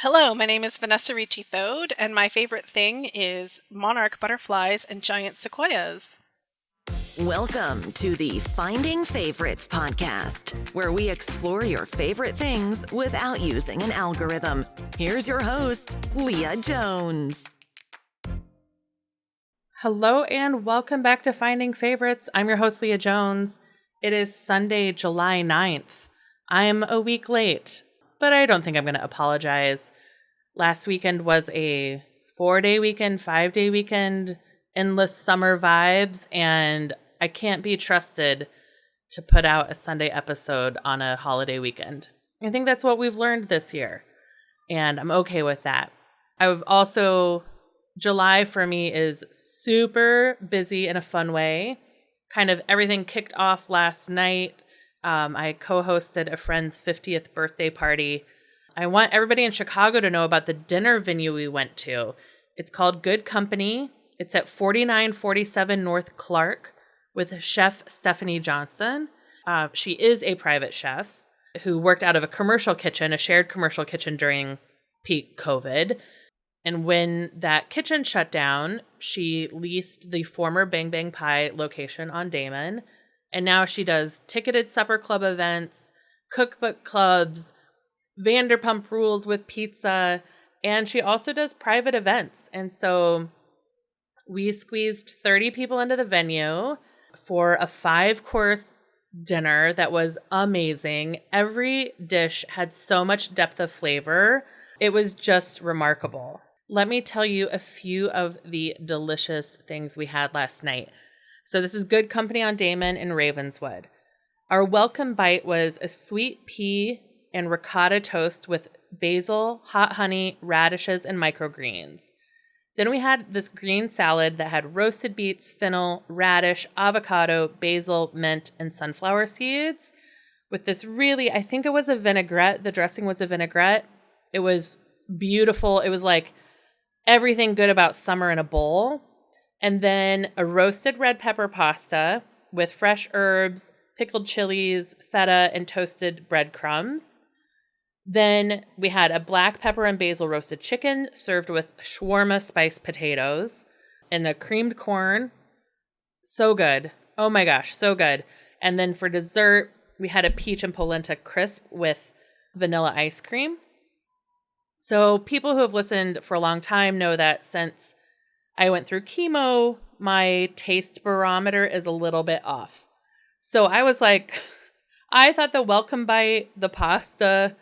Hello, my name is Vanessa Ricci-Thode, and my favorite thing is monarch butterflies and giant sequoias. Welcome to the Finding Favorites podcast, where we explore your favorite things without using an algorithm. Here's your host, Leah Jones. Hello and welcome back to Finding Favorites. I'm your host, Leah Jones. It is Sunday, July 9th. I'm a week late, but I don't think I'm going to apologize. Last weekend was a 4-day weekend, 5-day weekend, endless summer vibes, and I can't be trusted to put out a Sunday episode on a holiday weekend. I think that's what we've learned this year, and I'm okay with that. July for me is super busy in a fun way. Kind of everything kicked off last night. I co-hosted a friend's 50th birthday party. I want everybody in Chicago to know about the dinner venue we went to. It's called Good Company. It's at 4947 North Clark with Chef Stephanie Johnston. She is a private chef who worked out of a shared commercial kitchen during peak COVID. And when that kitchen shut down, she leased the former Bang Bang Pie location on Damon. And now she does ticketed supper club events, cookbook clubs, Vanderpump Rules with pizza, and she also does private events. And so we squeezed 30 people into the venue for a 5-course dinner that was amazing. Every dish had so much depth of flavor. It was just remarkable. Let me tell you a few of the delicious things we had last night. So this is Good Company on Damon in Ravenswood. Our welcome bite was a sweet pea and ricotta toast with basil, hot honey, radishes, and microgreens. Then we had this green salad that had roasted beets, fennel, radish, avocado, basil, mint, and sunflower seeds with this I think it was a vinaigrette. The dressing was a vinaigrette. It was beautiful. It was like everything good about summer in a bowl. And then a roasted red pepper pasta with fresh herbs, pickled chilies, feta, and toasted breadcrumbs. Then we had a black pepper and basil roasted chicken served with shawarma spiced potatoes and the creamed corn. So good. Oh my gosh, so good. And then for dessert, we had a peach and polenta crisp with vanilla ice cream. So people who have listened for a long time know that since I went through chemo, my taste barometer is a little bit off. So I was like, I thought the welcome bite, the pasta,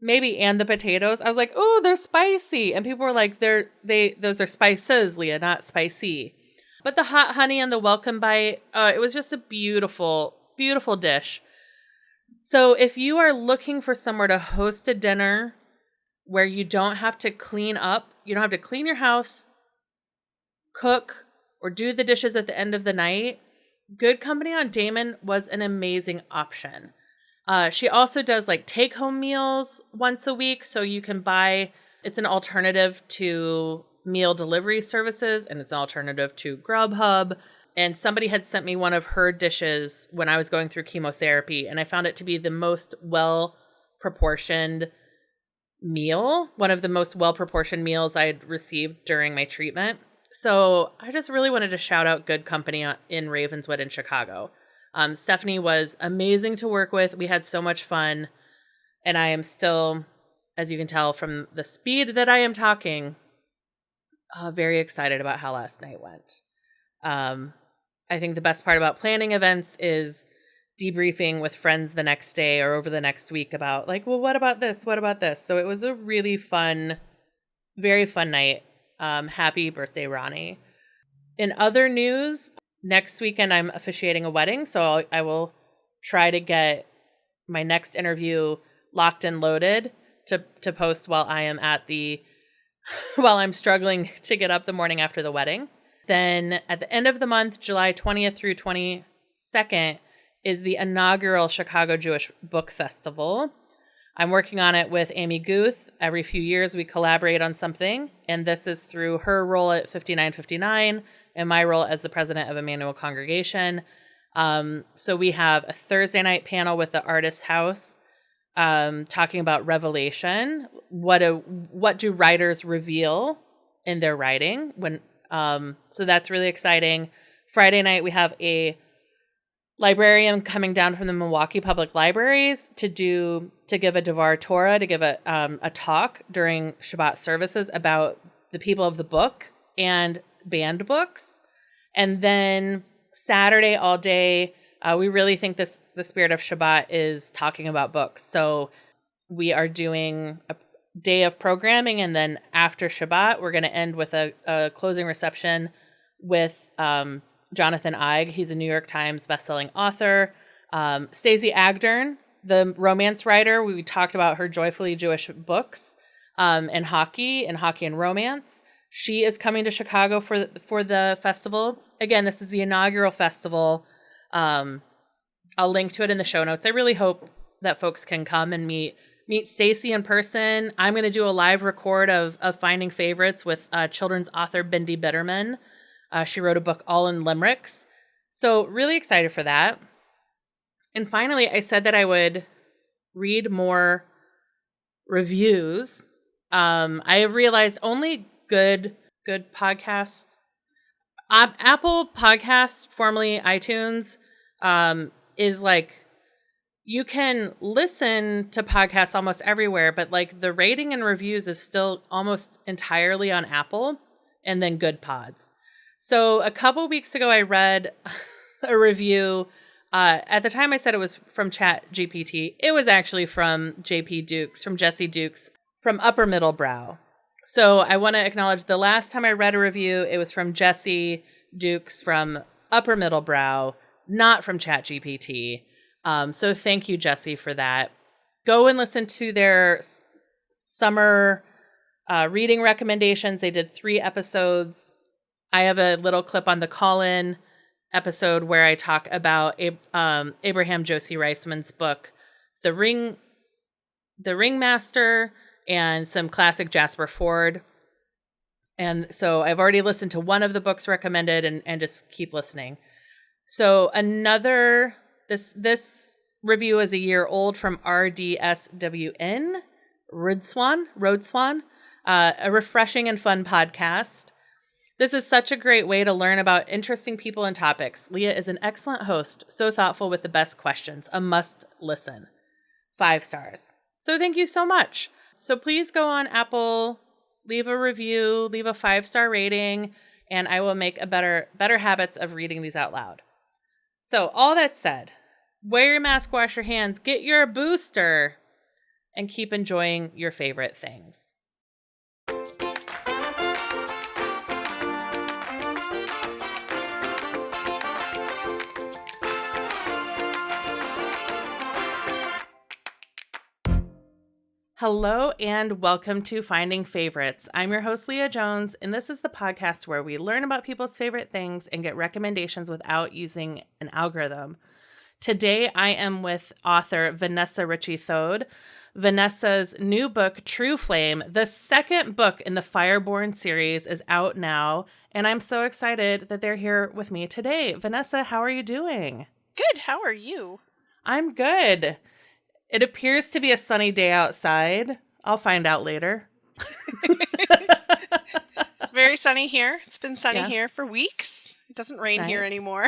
maybe, and the potatoes, I was like, oh, they're spicy. And people were like, those are spices, Leah, not spicy. But the hot honey and the welcome bite, it was just a beautiful, beautiful dish. So if you are looking for somewhere to host a dinner where you don't have to clean up, you don't have to clean your house, cook, or do the dishes at the end of the night, Good Company on Damon was an amazing option. She also does like take-home meals once a week, so you can it's an alternative to meal delivery services, and it's an alternative to Grubhub. And somebody had sent me one of her dishes when I was going through chemotherapy, and I found it to be the most well-proportioned meal, one of the most well-proportioned meals I had received during my treatment. So I just really wanted to shout out Good Company in Ravenswood in Chicago. Stephanie was amazing to work with. We had so much fun. And I am still, as you can tell from the speed that I am talking, very excited about how last night went. I think the best part about planning events is debriefing with friends the next day or over the next week about like, well, what about this? What about this? So it was a really fun, very fun night. Happy birthday, Ronnie. In other news, next weekend I'm officiating a wedding, so I will try to get my next interview locked and loaded to post while I am while I'm struggling to get up the morning after the wedding. Then at the end of the month, July 20th through 22nd, is the inaugural Chicago Jewish Book Festival. I'm working on it with Amy Guth. Every few years we collaborate on something, and this is through her role at 5959 and my role as the president of Emmanuel Congregation. So we have a Thursday night panel with the Artist House talking about revelation. What do writers reveal in their writing? So that's really exciting. Friday night, we have a librarian coming down from the Milwaukee Public Libraries to give a Devar Torah, to give a talk during Shabbat services about the people of the book and banned books. And then Saturday all day, we really think the spirit of Shabbat is talking about books. So we are doing a day of programming, and then after Shabbat, we're going to end with a closing reception with Jonathan Eig. He's a New York Times bestselling author. Stacey Agdern, the romance writer, we talked about her Joyfully Jewish books and hockey and romance. She is coming to Chicago for the festival. Again, this is the inaugural festival. I'll link to it in the show notes. I really hope that folks can come and meet Stacey in person. I'm going to do a live record of Finding Favorites with children's author Bindi Bitterman. She wrote a book all in limericks. So really excited for that. And finally, I said that I would read more reviews. I have realized only good podcasts. Apple Podcasts, formerly iTunes, is like, you can listen to podcasts almost everywhere, but like the rating and reviews is still almost entirely on Apple and then Good Pods. So a couple weeks ago, I read a review. At the time I said it was from Chat GPT. It was actually from Jesse Dukes from Upper Middle Brow. So I want to acknowledge the last time I read a review, it was from Jesse Dukes from Upper Middle Brow, not from Chat GPT. So thank you, Jesse, for that. Go and listen to their summer reading recommendations. They did 3 episodes. I have a little clip on the call-in episode where I talk about Abraham Josie Reisman's book, The Ringmaster, and some classic Jasper Fforde. And so I've already listened to one of the books recommended and just keep listening. So this review is a year old from RDSWN, Roadswan, a refreshing and fun podcast. This is such a great way to learn about interesting people and topics. Leah is an excellent host, so thoughtful with the best questions. A must listen. 5 stars. So thank you so much. So please go on Apple, leave a review, leave a 5-star rating, and I will make a better habits of reading these out loud. So all that said, wear your mask, wash your hands, get your booster, and keep enjoying your favorite things. Hello and welcome to Finding Favorites. I'm your host, Leah Jones, and this is the podcast where we learn about people's favorite things and get recommendations without using an algorithm. Today, I am with author Vanessa Ricci-Thode. Vanessa's new book, True Flame, the second book in the Fireborn series, is out now, and I'm so excited that they're here with me today. Vanessa, how are you doing? Good. How are you? I'm good. It appears to be a sunny day outside. I'll find out later. It's very sunny here. It's been sunny here for weeks. It doesn't rain here anymore.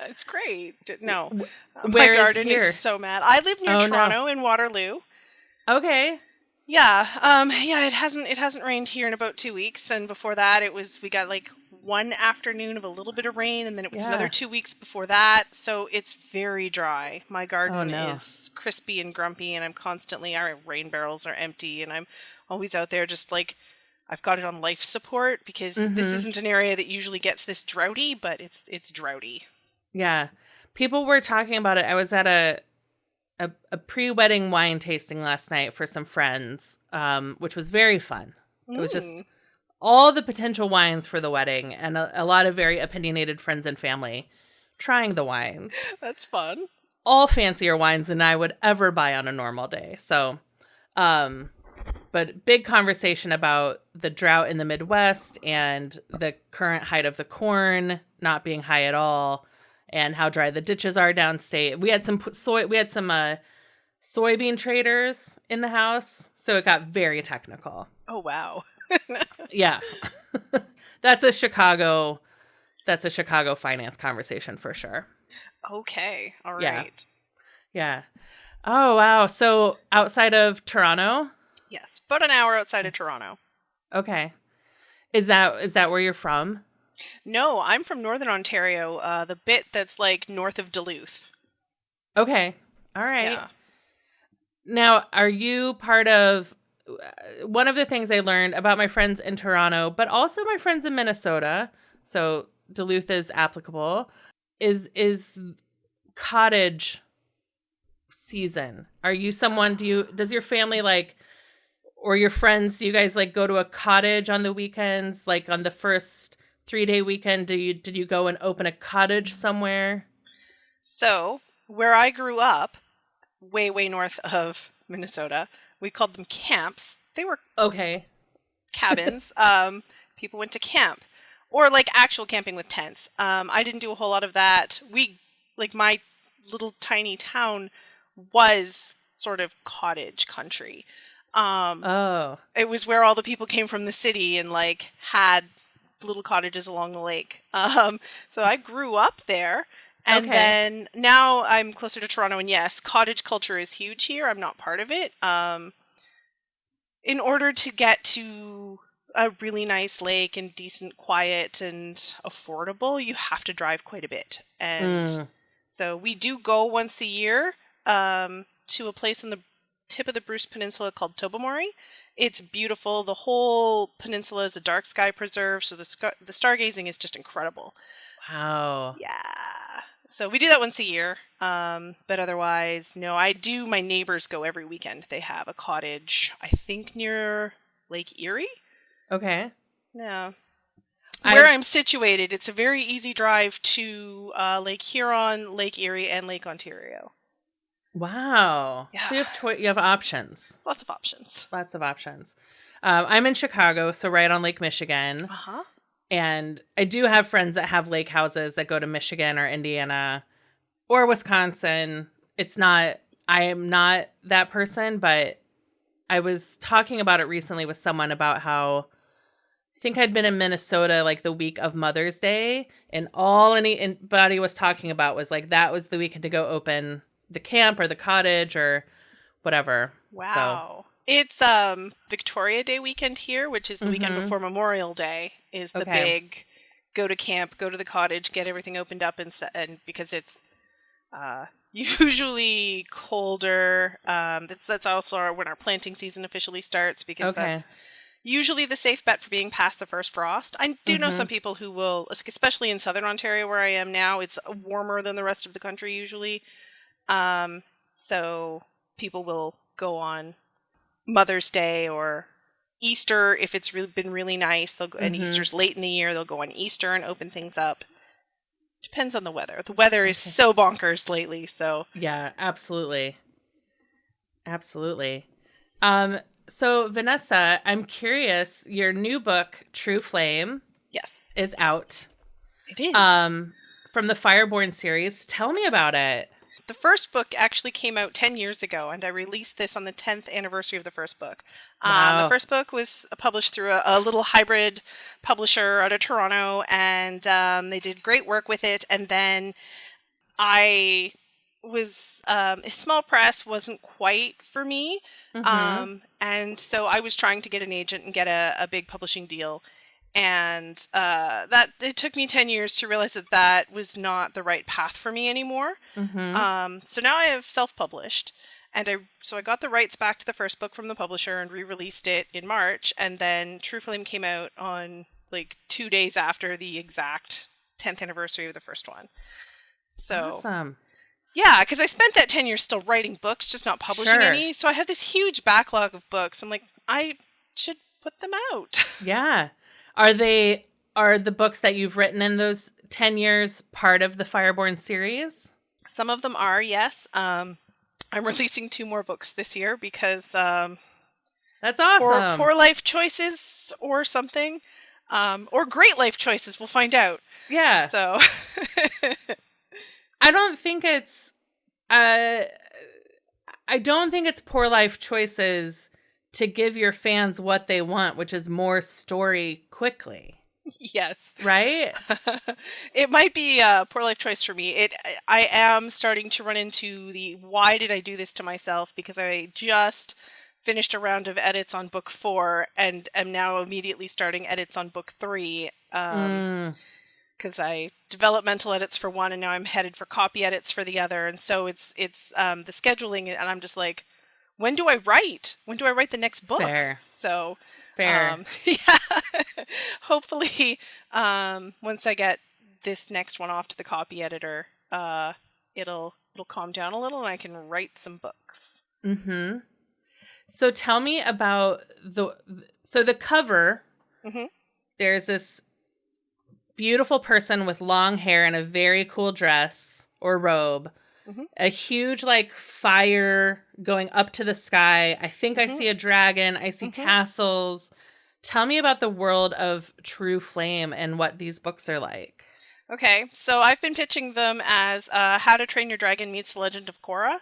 It's great. No, my garden is so mad. I live near Toronto in Waterloo. Okay. Yeah. It hasn't rained here in about 2 weeks, and before that we got like one afternoon of a little bit of rain, and then it was another 2 weeks before that. So it's very dry. My garden is crispy and grumpy, and our rain barrels are empty, and I'm always out there just like, I've got it on life support because this isn't an area that usually gets this droughty, but it's droughty. Yeah. People were talking about it. I was at a pre-wedding wine tasting last night for some friends, which was very fun. It was just all the potential wines for the wedding and a lot of very opinionated friends and family trying the wines. That's fun. All fancier wines than I would ever buy on a normal day. So, but big conversation about the drought in the Midwest and the current height of the corn not being high at all, and how dry the ditches are downstate. We had some soybean traders in the house. So it got very technical. Oh, wow. Yeah. That's a Chicago finance conversation for sure. Okay. All Yeah. right. Yeah. Oh, wow. So outside of Toronto? Yes. About an hour outside of Toronto. Okay. Is that where you're from? No, I'm from Northern Ontario, the bit that's like north of Duluth. Okay. All right. Yeah. Now, are you part of one of the things I learned about my friends in Toronto, but also my friends in Minnesota, so Duluth is applicable, is cottage season. Are you someone, does your family or your friends, do you guys go to a cottage on the weekends? Like on the first 3-day weekend, did you go and open a cottage somewhere? So, where I grew up, way, way north of Minnesota, we called them camps. They were Okay. cabins. People went to camp. Or actual camping with tents. I didn't do a whole lot of that. My little tiny town was sort of cottage country. It was where all the people came from the city and had little cottages along the lake. So I grew up there. And then now I'm closer to Toronto, and yes, cottage culture is huge here. I'm not part of it. In order to get to a really nice lake and decent, quiet, and affordable, you have to drive quite a bit. And so we do go once a year to a place on the tip of the Bruce Peninsula called Tobermory. It's beautiful. The whole peninsula is a dark sky preserve, so the stargazing is just incredible. Wow. Yeah. So we do that once a year. But otherwise, no, my neighbors go every weekend. They have a cottage, I think near Lake Erie. Okay. Yeah. Where I'm situated, it's a very easy drive to Lake Huron, Lake Erie, and Lake Ontario. Wow. Yeah. So you have options. Lots of options. Lots of options. I'm in Chicago, so right on Lake Michigan. Uh-huh. And I do have friends that have lake houses that go to Michigan or Indiana or Wisconsin. I am not that person, but I was talking about it recently with someone about how I think I'd been in Minnesota the week of Mother's Day, and all anybody was talking about was that was the weekend to go open the camp or the cottage or whatever. Wow. So. It's Victoria Day weekend here, which is the weekend before Memorial Day, is the big go to camp, go to the cottage, get everything opened up, and because it's usually colder. That's also when our planting season officially starts, because that's usually the safe bet for being past the first frost. I do know some people who will, especially in southern Ontario where I am now, it's warmer than the rest of the country usually. So people will go on Mother's Day or Easter if it's been really nice. They'll go, and Easter's late in the year. They'll go on Easter and open things up. Depends on the weather. The weather is so bonkers lately. So yeah, absolutely. So Vanessa, I'm curious. Your new book, True Flame, is out. It is. From the Fireborn series. Tell me about it. The first book actually came out 10 years ago, and I released this on the 10th anniversary of the first book. Wow. The first book was published through a little hybrid publisher out of Toronto, and they did great work with it. And then I was, a small press wasn't quite for me. And so I was trying to get an agent and get a big publishing deal. And that it took me 10 years to realize that was not the right path for me anymore. So now I have self-published, and I got the rights back to the first book from the publisher and re-released it in March. And then True Flame came out on 2 days after the exact 10th anniversary of the first one. So awesome. Yeah, because I spent that 10 years still writing books, just not publishing any. So I have this huge backlog of books. I'm like, I should put them out. Yeah. Are the books that you've written in those 10 years part of the Fireborn series? Some of them are, yes. I'm releasing 2 more books this year because that's awesome. Poor life choices or something. Or great life choices, we'll find out. Yeah. So I don't think it's I don't think it's poor life choices to give your fans what they want, which is more story quickly. Yes. Right? It might be a poor life choice for me. I am starting to run into the why did I do this to myself, because I just finished a round of edits on book 4 and am now immediately starting edits on book 3. Because I developmental edits for one and now I'm headed for copy edits for the other. And so it's the scheduling, and I'm just like, when do I write? When do I write the next book? Fair. So Fair. yeah. Hopefully, once I get this next one off to the copy editor, it'll calm down a little and I can write some books. Mm-hmm. So tell me about the cover. Mm-hmm. There's this beautiful person with long hair and a very cool dress or robe. Mm-hmm. A huge like fire going up to the sky. I think I see a dragon. I see castles. Tell me about the world of True Flame and what these books are like. Okay, so I've been pitching them as How to Train Your Dragon meets The Legend of Korra.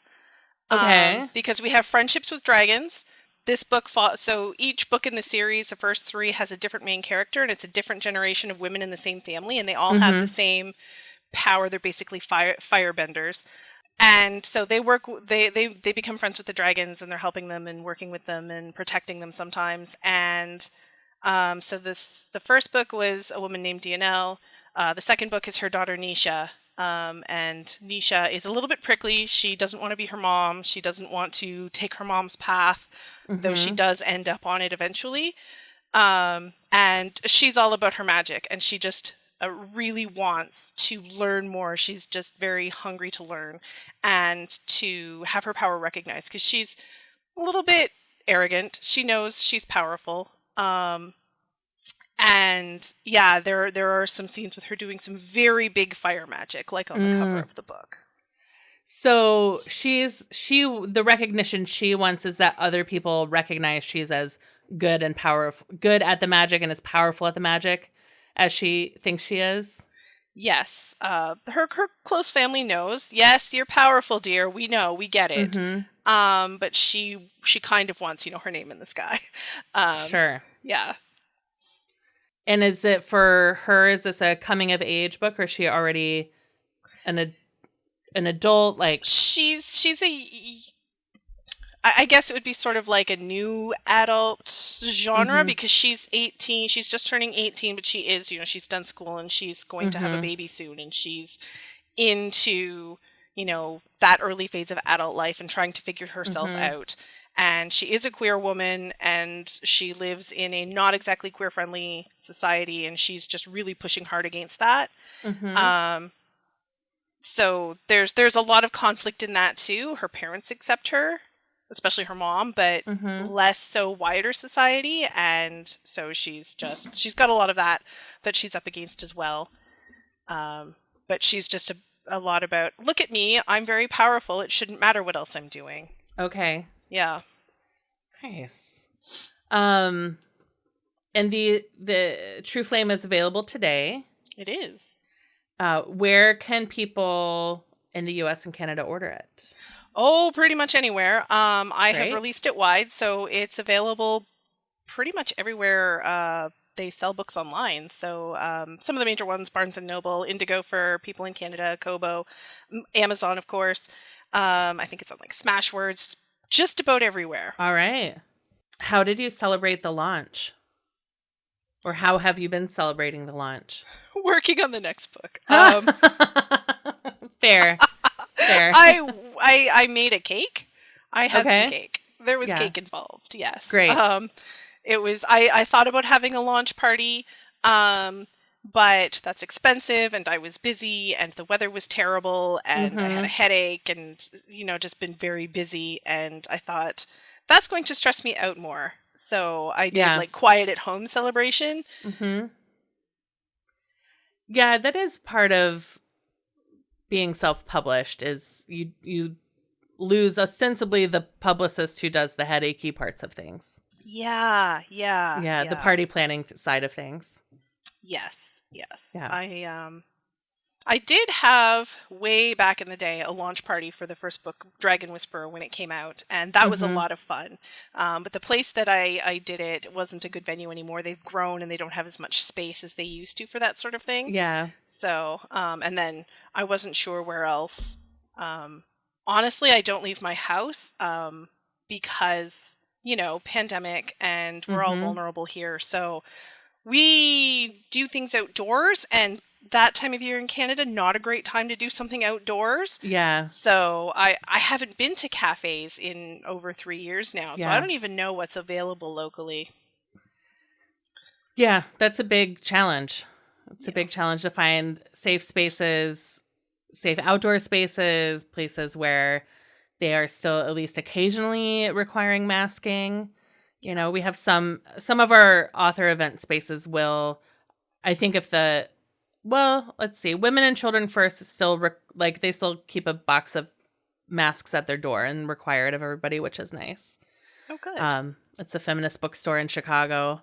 Okay. Because we have friendships with dragons. This book, so each book in the series, the first 3, has a different main character, and it's a different generation of women in the same family, and they all have the same power. They're basically firebenders. And so they become friends with the dragons, and they're helping them and working with them and protecting them sometimes. And so the first book was a woman named Dionelle. The second book is her daughter Nisha. And Nisha is a little bit prickly. She doesn't want to be her mom. She doesn't want to take her mom's path, though she does end up on it eventually. And she's all about her magic, and she just really wants to learn more. She's just very hungry to learn and to have her power recognized, because she's a little bit arrogant. She knows she's powerful. And yeah, there are some scenes with her doing some very big fire magic, like on the cover of the book. So the recognition she wants is that other people recognize she's as good and powerful, good at the magic and as powerful at the magic as she thinks she is. Yes. Her close family knows. Yes, you're powerful, dear. We know. We get it. But she kind of wants, her name in the sky. Sure. Yeah. And is it for her, is this a coming of age book, or is she already an adult? Like she's I guess it would be sort of like a new adult genre, because she's 18. She's just turning 18, but she is, she's done school and she's going to have a baby soon, and she's into, that early phase of adult life and trying to figure herself out. And she is a queer woman, and she lives in a not exactly queer-friendly society, and she's just really pushing hard against that. So there's a lot of conflict in that too. Her parents accept her, especially her mom, but less so wider society, and so she's got a lot of that she's up against as well. But she's just a lot about, look at me, I'm very powerful, it shouldn't matter what else I'm doing. Okay. Yeah. Nice. And the True Flame is available today. It is. Where can people in the US and Canada order it? Oh, pretty much anywhere. I have released it wide, so it's available pretty much everywhere they sell books online. So some of the major ones, Barnes & Noble, Indigo for people in Canada, Kobo, Amazon, of course. I think it's on like Smashwords, just about everywhere. All right. How did you celebrate the launch? Or how have you been celebrating the launch? Working on the next book. Fair. I made a cake. I had some cake. There was cake involved. Yes. Great. It was. I thought about having a launch party, but that's expensive, and I was busy, and the weather was terrible, and I had a headache, and just been very busy, and I thought that's going to stress me out more. So I did like quiet at home celebration. Yeah, that is part of being self-published, is you lose ostensibly the publicist who does the headachy parts of things. Yeah. The party planning side of things. Yes. Yeah. I did have, way back in the day, a launch party for the first book, Dragon Whisperer, when it came out, and that was a lot of fun. But the place that I did it wasn't a good venue anymore. They've grown and they don't have as much space as they used to for that sort of thing. Yeah. So, and then I wasn't sure where else. Honestly, I don't leave my house because, pandemic, and we're all vulnerable here. So we do things outdoors, and that time of year in Canada, not a great time to do something outdoors. Yeah. So I haven't been to cafes in over 3 years now, so I don't even know what's available locally. Yeah, that's a big challenge. It's a big challenge to find safe spaces, safe outdoor spaces, places where they are still at least occasionally requiring masking. We have some of our author event spaces will, I think if let's see, Women and Children First is still they still keep a box of masks at their door and require it of everybody, which is nice. Oh, good. It's a feminist bookstore in Chicago.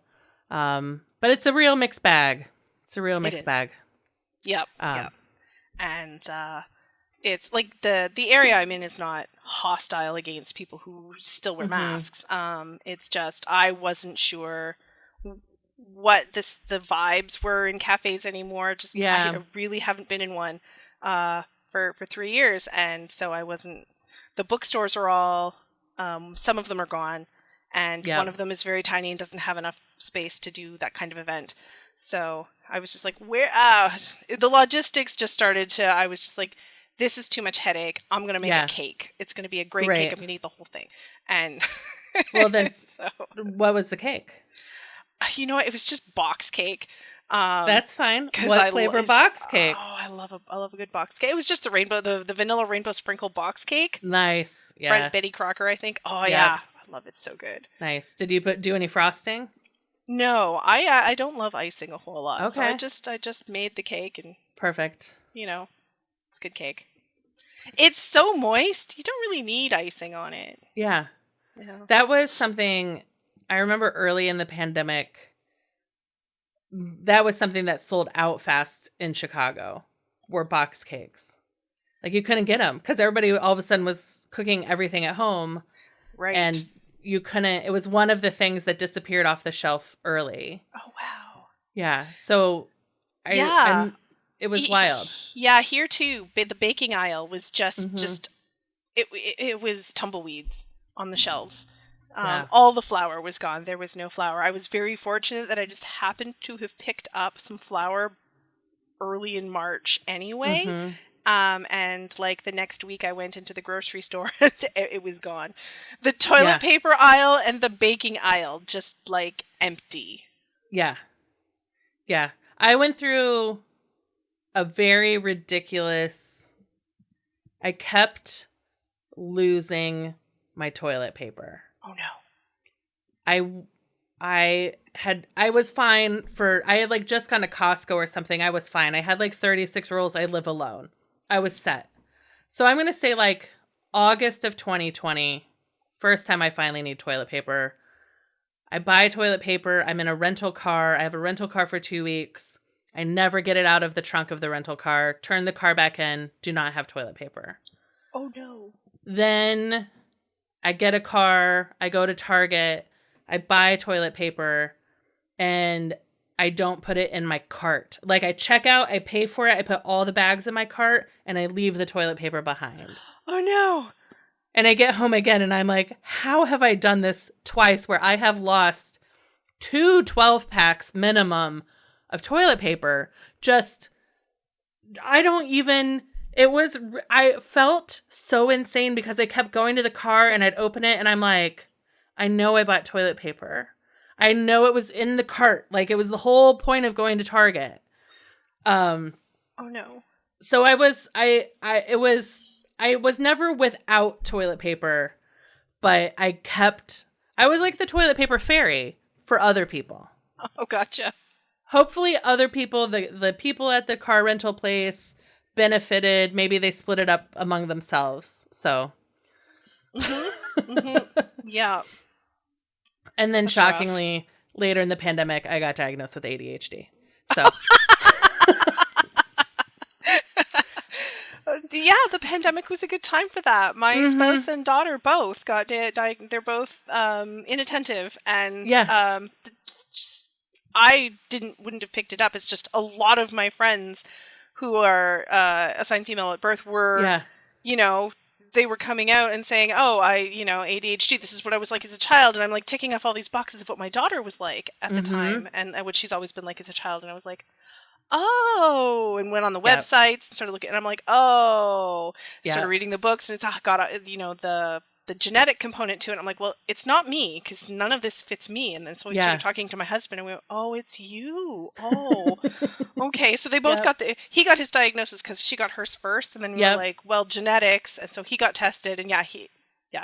But it's a real mixed bag. Bag. Yep. Yep. And it's like the area I'm in is not hostile against people who still wear masks. It's just I wasn't sure what the vibes were in cafes anymore. I really haven't been in one for 3 years, and so I wasn't. The bookstores are all some of them are gone, and one of them is very tiny and doesn't have enough space to do that kind of event. So I was just like, where? The logistics just started to. I was just like, this is too much headache. I'm gonna make a cake. It's gonna be a great cake. I'm gonna eat the whole thing. And well, then, what was the cake? You know what? It was just box cake. That's fine. What flavor box cake? Oh, I love a good box cake. It was just the vanilla rainbow sprinkle box cake. Nice. Yeah. Betty Crocker, I think. Oh yeah, I love it. So good. Nice. Did you do any frosting? No, I don't love icing a whole lot. Okay. So I just made the cake and perfect. It's good cake. It's so moist. You don't really need icing on it. Yeah. That was something I remember early in the pandemic. That was something that sold out fast in Chicago, were box cakes. Like you couldn't get them because everybody all of a sudden was cooking everything at home. Right. And you couldn't, it was one of the things that disappeared off the shelf early. Oh, wow. Yeah. So it was wild. Yeah, here too. The baking aisle was just it was tumbleweeds on the shelves. All the flour was gone. There was no flour. I was very fortunate that I just happened to have picked up some flour early in March anyway. And like the next week I went into the grocery store and it was gone. The toilet paper aisle and the baking aisle just like empty. Yeah. Yeah. I went through a very ridiculous, I kept losing my toilet paper. Oh no. I was fine I had like just gone to Costco or something. I was fine. I had like 36 rolls. I live alone. I was set. So I'm going to say like August of 2020, first time I finally need toilet paper. I buy toilet paper. I'm in a rental car. I have a rental car for 2 weeks. I never get it out of the trunk of the rental car. Turn the car back in. Do not have toilet paper. Oh no. Then I get a car. I go to Target. I buy toilet paper. And I don't put it in my cart. Like I check out, I pay for it, I put all the bags in my cart, and I leave the toilet paper behind. Oh no. And I get home again and I'm like, how have I done this twice where I have lost 2 12-packs minimum of toilet paper? I felt so insane because I kept going to the car and I'd open it and I'm like, I know I bought toilet paper. I know it was in the cart. Like it was the whole point of going to Target. Oh no. So I was never without toilet paper, but I was like the toilet paper fairy for other people. Oh, gotcha. Hopefully other people, the people at the car rental place benefited. Maybe they split it up among themselves. So. Yeah. And then That's shockingly, rough. Later in the pandemic, I got diagnosed with ADHD. So Yeah, the pandemic was a good time for that. My spouse and daughter both got it. They're both inattentive, and Yeah. I wouldn't have picked it up. It's just a lot of my friends who are assigned female at birth were, you know, they were coming out and saying, "Oh, ADHD. This is what I was like as a child," and I'm like ticking off all these boxes of what my daughter was like at the time, and what she's always been like as a child, and I was like, oh, and went on the websites and started looking, and I'm like, oh, started reading the books, and it's got the genetic component to it. I'm like, well, it's not me, because none of this fits me. And then so we started talking to my husband, and we went, oh, it's you. Oh, okay. So they both he got his diagnosis because she got hers first, and then we were like, well, genetics, and so he got tested, and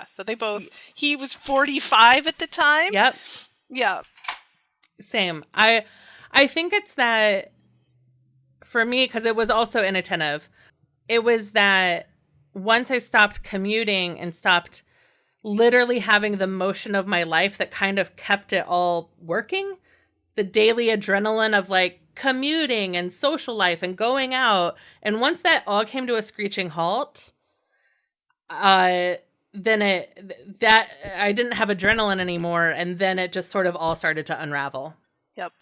so they both. He was 45 at the time. Yep. Yeah. Same. I think it's that. For me, because it was also inattentive, it was that once I stopped commuting and stopped literally having the motion of my life that kind of kept it all working, the daily adrenaline of like commuting and social life and going out. And once that all came to a screeching halt, then I didn't have adrenaline anymore. And then it just sort of all started to unravel. Yep.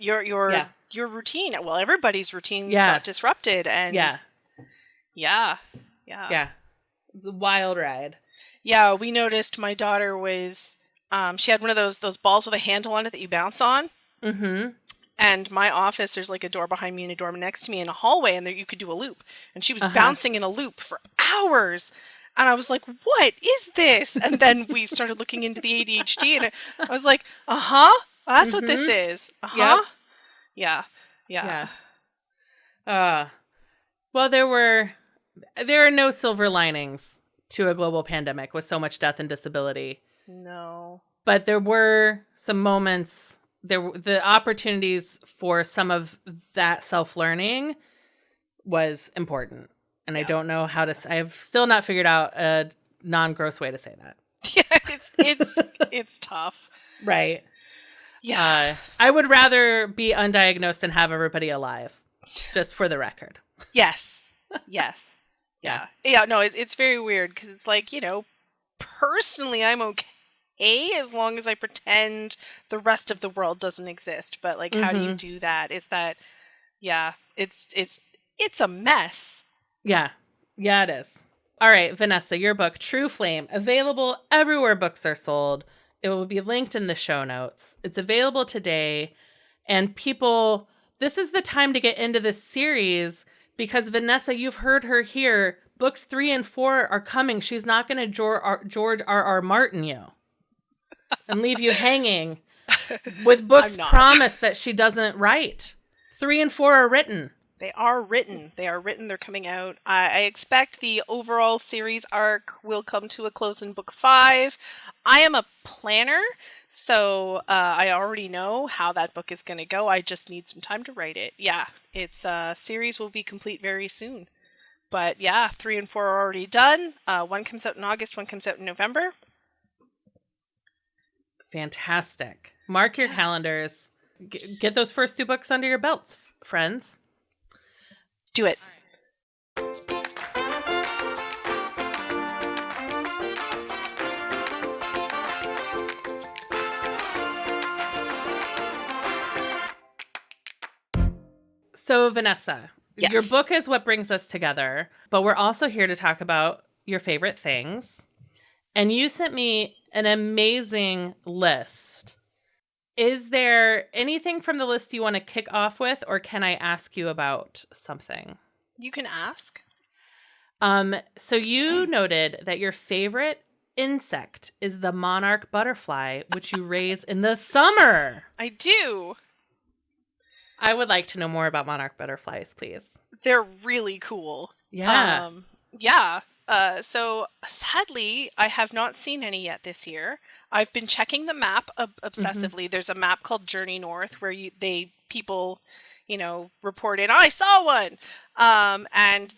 Your routine. Well, everybody's routines got disrupted, and yeah. It's a wild ride. Yeah, we noticed my daughter was she had one of those balls with a handle on it that you bounce on. Mm-hmm. And my office, there's like a door behind me and a door next to me in a hallway, and there you could do a loop. And she was bouncing in a loop for hours. And I was like, what is this? And then we started looking into the ADHD, and I was like, that's what this is. Yep. Yeah. Well, there are no silver linings to a global pandemic with so much death and disability. No. But there were some moments, the opportunities for some of that self-learning was important. And I don't know how to, I've still not figured out a non-gross way to say that. Yeah, it's tough. Right. Yeah. I would rather be undiagnosed and have everybody alive, just for the record. Yes. Yeah. No, it's very weird, because it's like, personally I'm okay as long as I pretend the rest of the world doesn't exist. But like, how do you do that? It's that, it's a mess. Yeah, it is. All right, Vanessa, your book, True Flame, available everywhere books are sold. It will be linked in the show notes. It's available today. And people, this is the time to get into this series, because Vanessa, you've heard her here. Books 3 and 4 are coming. She's not going to George R.R. Martin you and leave you hanging with books promised that she doesn't write. 3 and 4 are written. They are written. They're coming out. I expect the overall series arc will come to a close in book 5. I am a planner, so I already know how that book is going to go. I just need some time to write it. Yeah, its series will be complete very soon. But yeah, 3 and 4 are already done. One comes out in August, one comes out in November. Fantastic. Mark your calendars. Get those first 2 books under your belts, friends. Do it. So, Vanessa, yes. Your book is what brings us together, but we're also here to talk about your favorite things. And you sent me an amazing list. Is there anything from the list you want to kick off with, or can I ask you about something? You can ask. So you noted that your favorite insect is the monarch butterfly, which you raise in the summer. I do. I would like to know more about monarch butterflies, please. They're really cool. Yeah. So sadly, I have not seen any yet this year. I've been checking the map obsessively. There's a map called Journey North where people report in, I saw one. And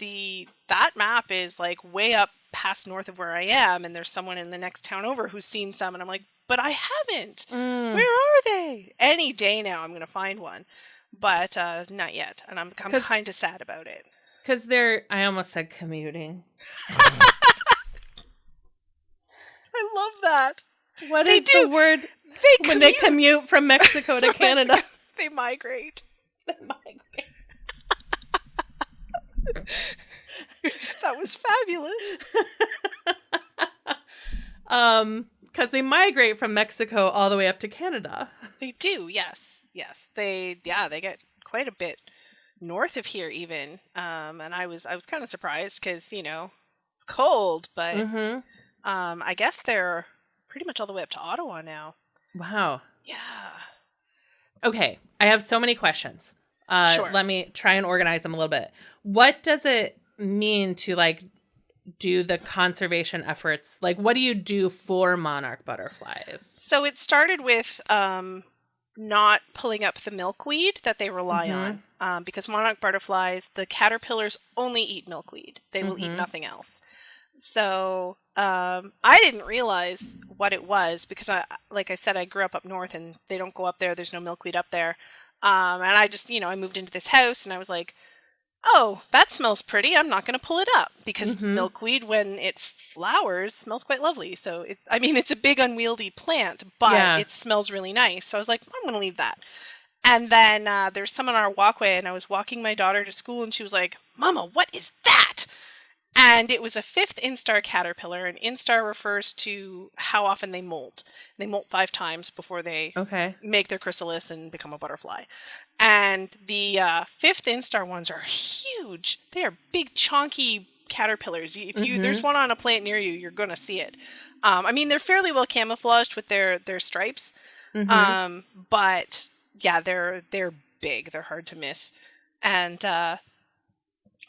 that map is like way up past north of where I am, and there's someone in the next town over who's seen some, and I'm like, but I haven't. Where are they? Any day now I'm going to find one. But not yet, and I'm kind of sad about it. Because I almost said commuting. I love that. What is the word when they commute from Mexico to Canada? Mexico. They migrate. That was fabulous. Because they migrate from Mexico all the way up to Canada. They do, yes. They get quite a bit north of here even. And I was kind of surprised because, it's cold, but I guess they're pretty much all the way up to Ottawa now. Wow. Yeah. Okay, I have so many questions. Sure. Let me try and organize them a little bit. What does it mean to do the conservation efforts? What do you do for monarch butterflies? So it started with not pulling up the milkweed that they rely on, because monarch butterflies, the caterpillars only eat milkweed. They will eat nothing else. So I didn't realize what it was because, like I said, I grew up north and they don't go up there. There's no milkweed up there. And I just, I moved into this house and I was like, oh, that smells pretty. I'm not going to pull it up because milkweed, when it flowers, smells quite lovely. So, it's a big unwieldy plant, but it smells really nice. So I was like, I'm going to leave that. And then there's some on our walkway and I was walking my daughter to school and she was like, Mama, what is that? And it was a 5th instar caterpillar. And instar refers to how often they molt. They molt 5 times before they make their chrysalis and become a butterfly. And the 5th instar ones are huge. They are big, chonky caterpillars. If there's one on a plant near you, you're going to see it. They're fairly well camouflaged with their stripes. But yeah, they're big. They're hard to miss. And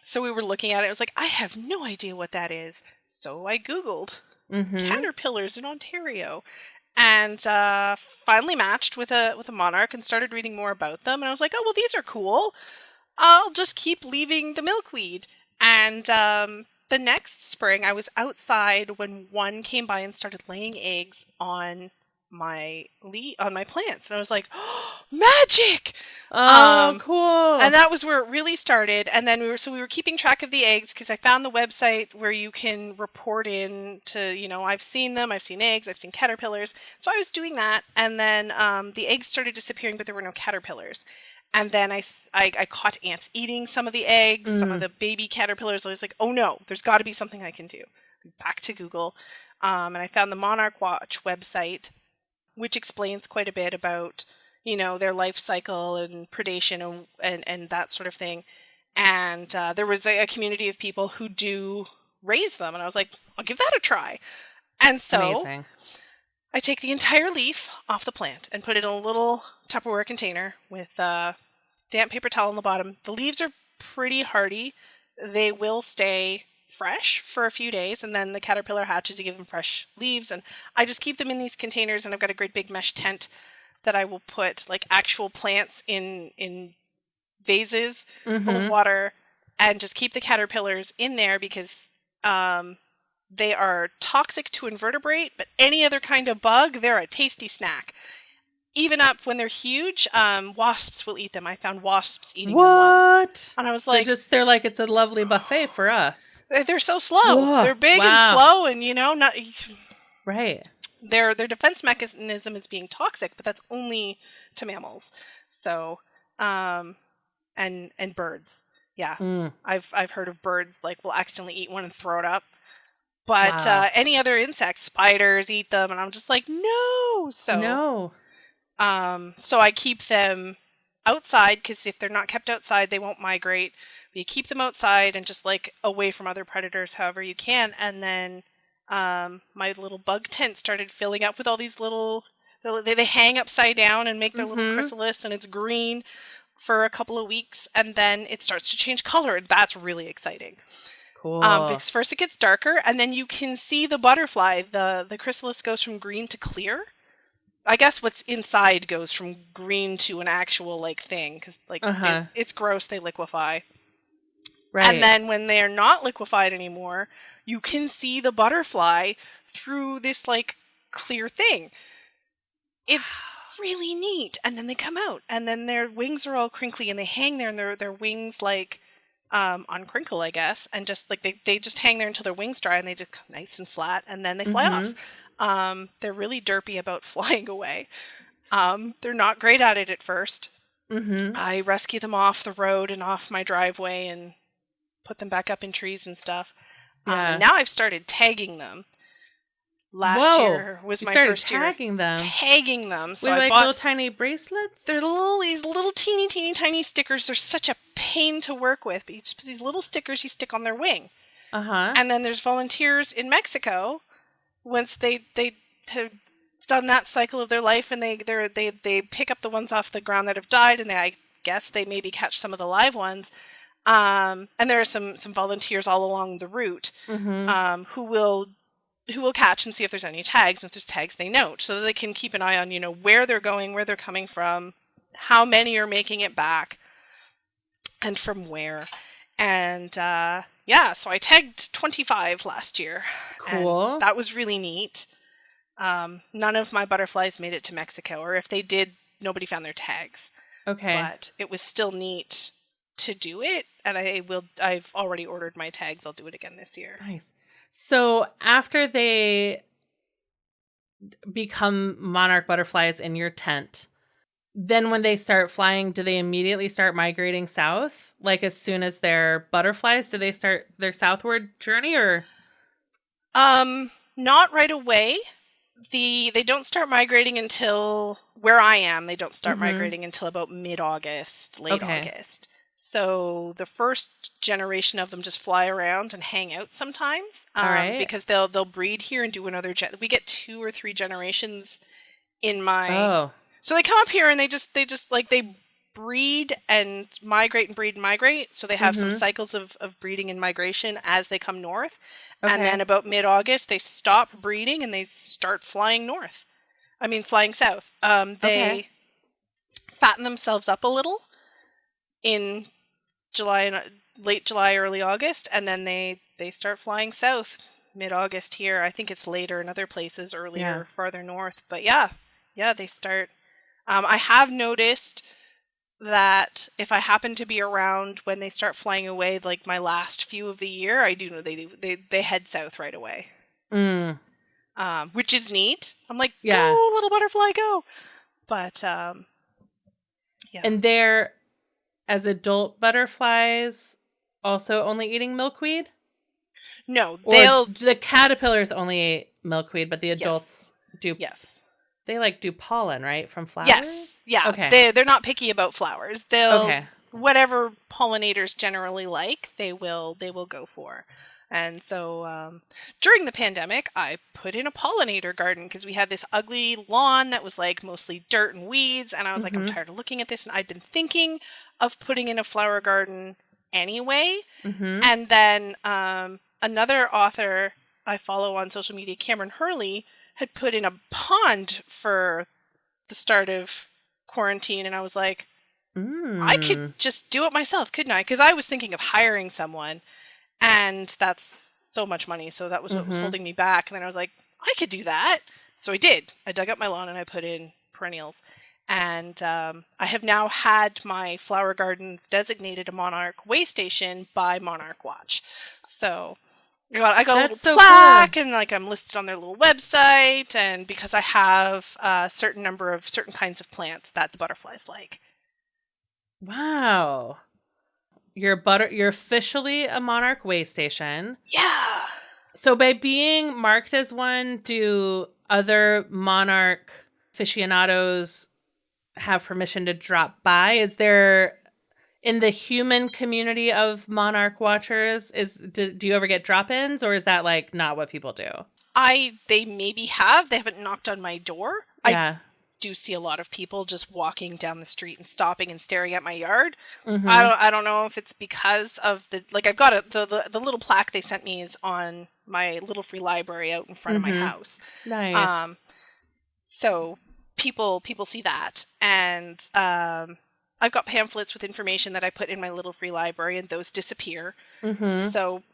so we were looking at it. I was like, I have no idea what that is. So I Googled caterpillars in Ontario and finally matched with a monarch and started reading more about them. And I was like, oh, well, these are cool. I'll just keep leaving the milkweed. And the next spring, I was outside when one came by and started laying eggs on my plants, and I was like, oh, magic! Oh, cool! And that was where it really started. And then we were keeping track of the eggs because I found the website where you can report in to, I've seen them, I've seen eggs, I've seen caterpillars. So I was doing that, and then the eggs started disappearing, but there were no caterpillars. And then I caught ants eating some of the eggs, some of the baby caterpillars. I was like, oh no, there's got to be something I can do. Back to Google, and I found the Monarch Watch website, which explains quite a bit about, their life cycle and predation and that sort of thing. And there was a community of people who do raise them. And I was like, I'll give that a try. And so Amazing. I take the entire leaf off the plant and put it in a little Tupperware container with damp paper towel on the bottom. The leaves are pretty hardy. They will stay fresh for a few days, and then the caterpillar hatches. You give them fresh leaves, and I just keep them in these containers. And I've got a great big mesh tent that I will put actual plants in vases full of water, and just keep the caterpillars in there because they are toxic to invertebrate, but any other kind of bug, they're a tasty snack. Even up when they're huge, wasps will eat them. I found wasps eating them once. And I was like... They're like, it's a lovely buffet for us. They're so slow. Whoa. They're big and slow and, not... Right. Their defense mechanism is being toxic, but that's only to mammals. So, and birds. Yeah. I've heard of birds, will accidentally eat one and throw it up. But any other insect, spiders eat them, and I'm just like, no! So... No. So I keep them outside because if they're not kept outside, they won't migrate. But you keep them outside and just away from other predators however you can. And then my little bug tent started filling up with all these little... They hang upside down and make their little chrysalis, and it's green for a couple of weeks. And then it starts to change color, and that's really exciting. Cool. Because first it gets darker, and then you can see the butterfly. The chrysalis goes from green to clear. I guess what's inside goes from green to an actual thing because it's gross. They liquefy, right? And then when they're not liquefied anymore, you can see the butterfly through this clear thing. It's really neat. And then they come out, and then their wings are all crinkly, and they hang there, and their wings on crinkle, I guess, and just like they just hang there until their wings dry and they just come nice and flat and then they fly off. They're really derpy about flying away. They're not great at it at first. I rescue them off the road and off my driveway and put them back up in trees and stuff. And now I've started tagging them. Last year was my first year tagging them. Tagging them. So With I like bought little tiny bracelets? these little teeny tiny stickers. They're such a pain to work with. But you just put these little stickers you stick on their wing. And then there's volunteers in Mexico. Once they have done that cycle of their life, and they pick up the ones off the ground that have died, and I guess they maybe catch some of the live ones. And there are some volunteers all along the route who will catch and see if there's any tags. And if there's tags, they note so that they can keep an eye on where they're going, where they're coming from, how many are making it back, and from where. And so I tagged 25 last year. Cool. And that was really neat. None of my butterflies made it to Mexico, or if they did, nobody found their tags. Okay. But it was still neat to do it, and I've already ordered my tags. I'll do it again this year. Nice. So after they become monarch butterflies in your tent, then when they start flying, do they immediately start migrating south? Like as soon as they're butterflies, do they start their southward journey, or? Not right away. They don't start migrating until where I am. They don't start migrating until about mid-August, late August. So the first generation of them just fly around and hang out sometimes, because they'll breed here and do another. We get 2 or 3 generations in my. Oh. So they come up here and they breed and migrate and breed and migrate. So they have some cycles of breeding and migration as they come north. Okay. And then about mid-August, they stop breeding and they start flying north. Flying south. They fatten themselves up a little in late July, early August, and then they start flying south mid-August here. I think it's later in other places, earlier, farther north. But yeah, they start. I have noticed that if I happen to be around when they start flying away, like my last few of the year, I do know they head south right away. Which is neat. I'm like, go little butterfly, go. But and they're, as adult butterflies, also only eating milkweed? No, the caterpillars only eat milkweed, but the adults do. Yes. They do pollen, right, from flowers? Yes. Yeah. Okay. They're not picky about flowers. They'll whatever pollinators generally like, they will go for. And so during the pandemic, I put in a pollinator garden because we had this ugly lawn that was mostly dirt and weeds, and I was like, I'm tired of looking at this, and I'd been thinking of putting in a flower garden anyway. And then another author I follow on social media, Cameron Hurley, had put in a pond for the start of quarantine, and I was like, I could just do it myself, couldn't I? Because I was thinking of hiring someone, and that's so much money, so that was what was holding me back. And then I was like, I could do that. So I did. I dug up my lawn and I put in perennials. And I have now had my flower gardens designated a Monarch way station by Monarch Watch. So I got a little plaque, and I'm listed on their little website, and because I have a certain number of certain kinds of plants that the butterflies like. Wow. You're officially a Monarch way station. Yeah. So by being marked as one, do other Monarch aficionados have permission to drop by? Is there, in the human community of Monarch watchers, do you ever get drop-ins, or is that not what people do? They maybe have. They haven't knocked on my door. Yeah. I do see a lot of people just walking down the street and stopping and staring at my yard. Mm-hmm. I don't know if it's because of the I've got the little plaque they sent me is on my little free library out in front of my house. Nice. So people see that, and I've got pamphlets with information that I put in my little free library, and those disappear. So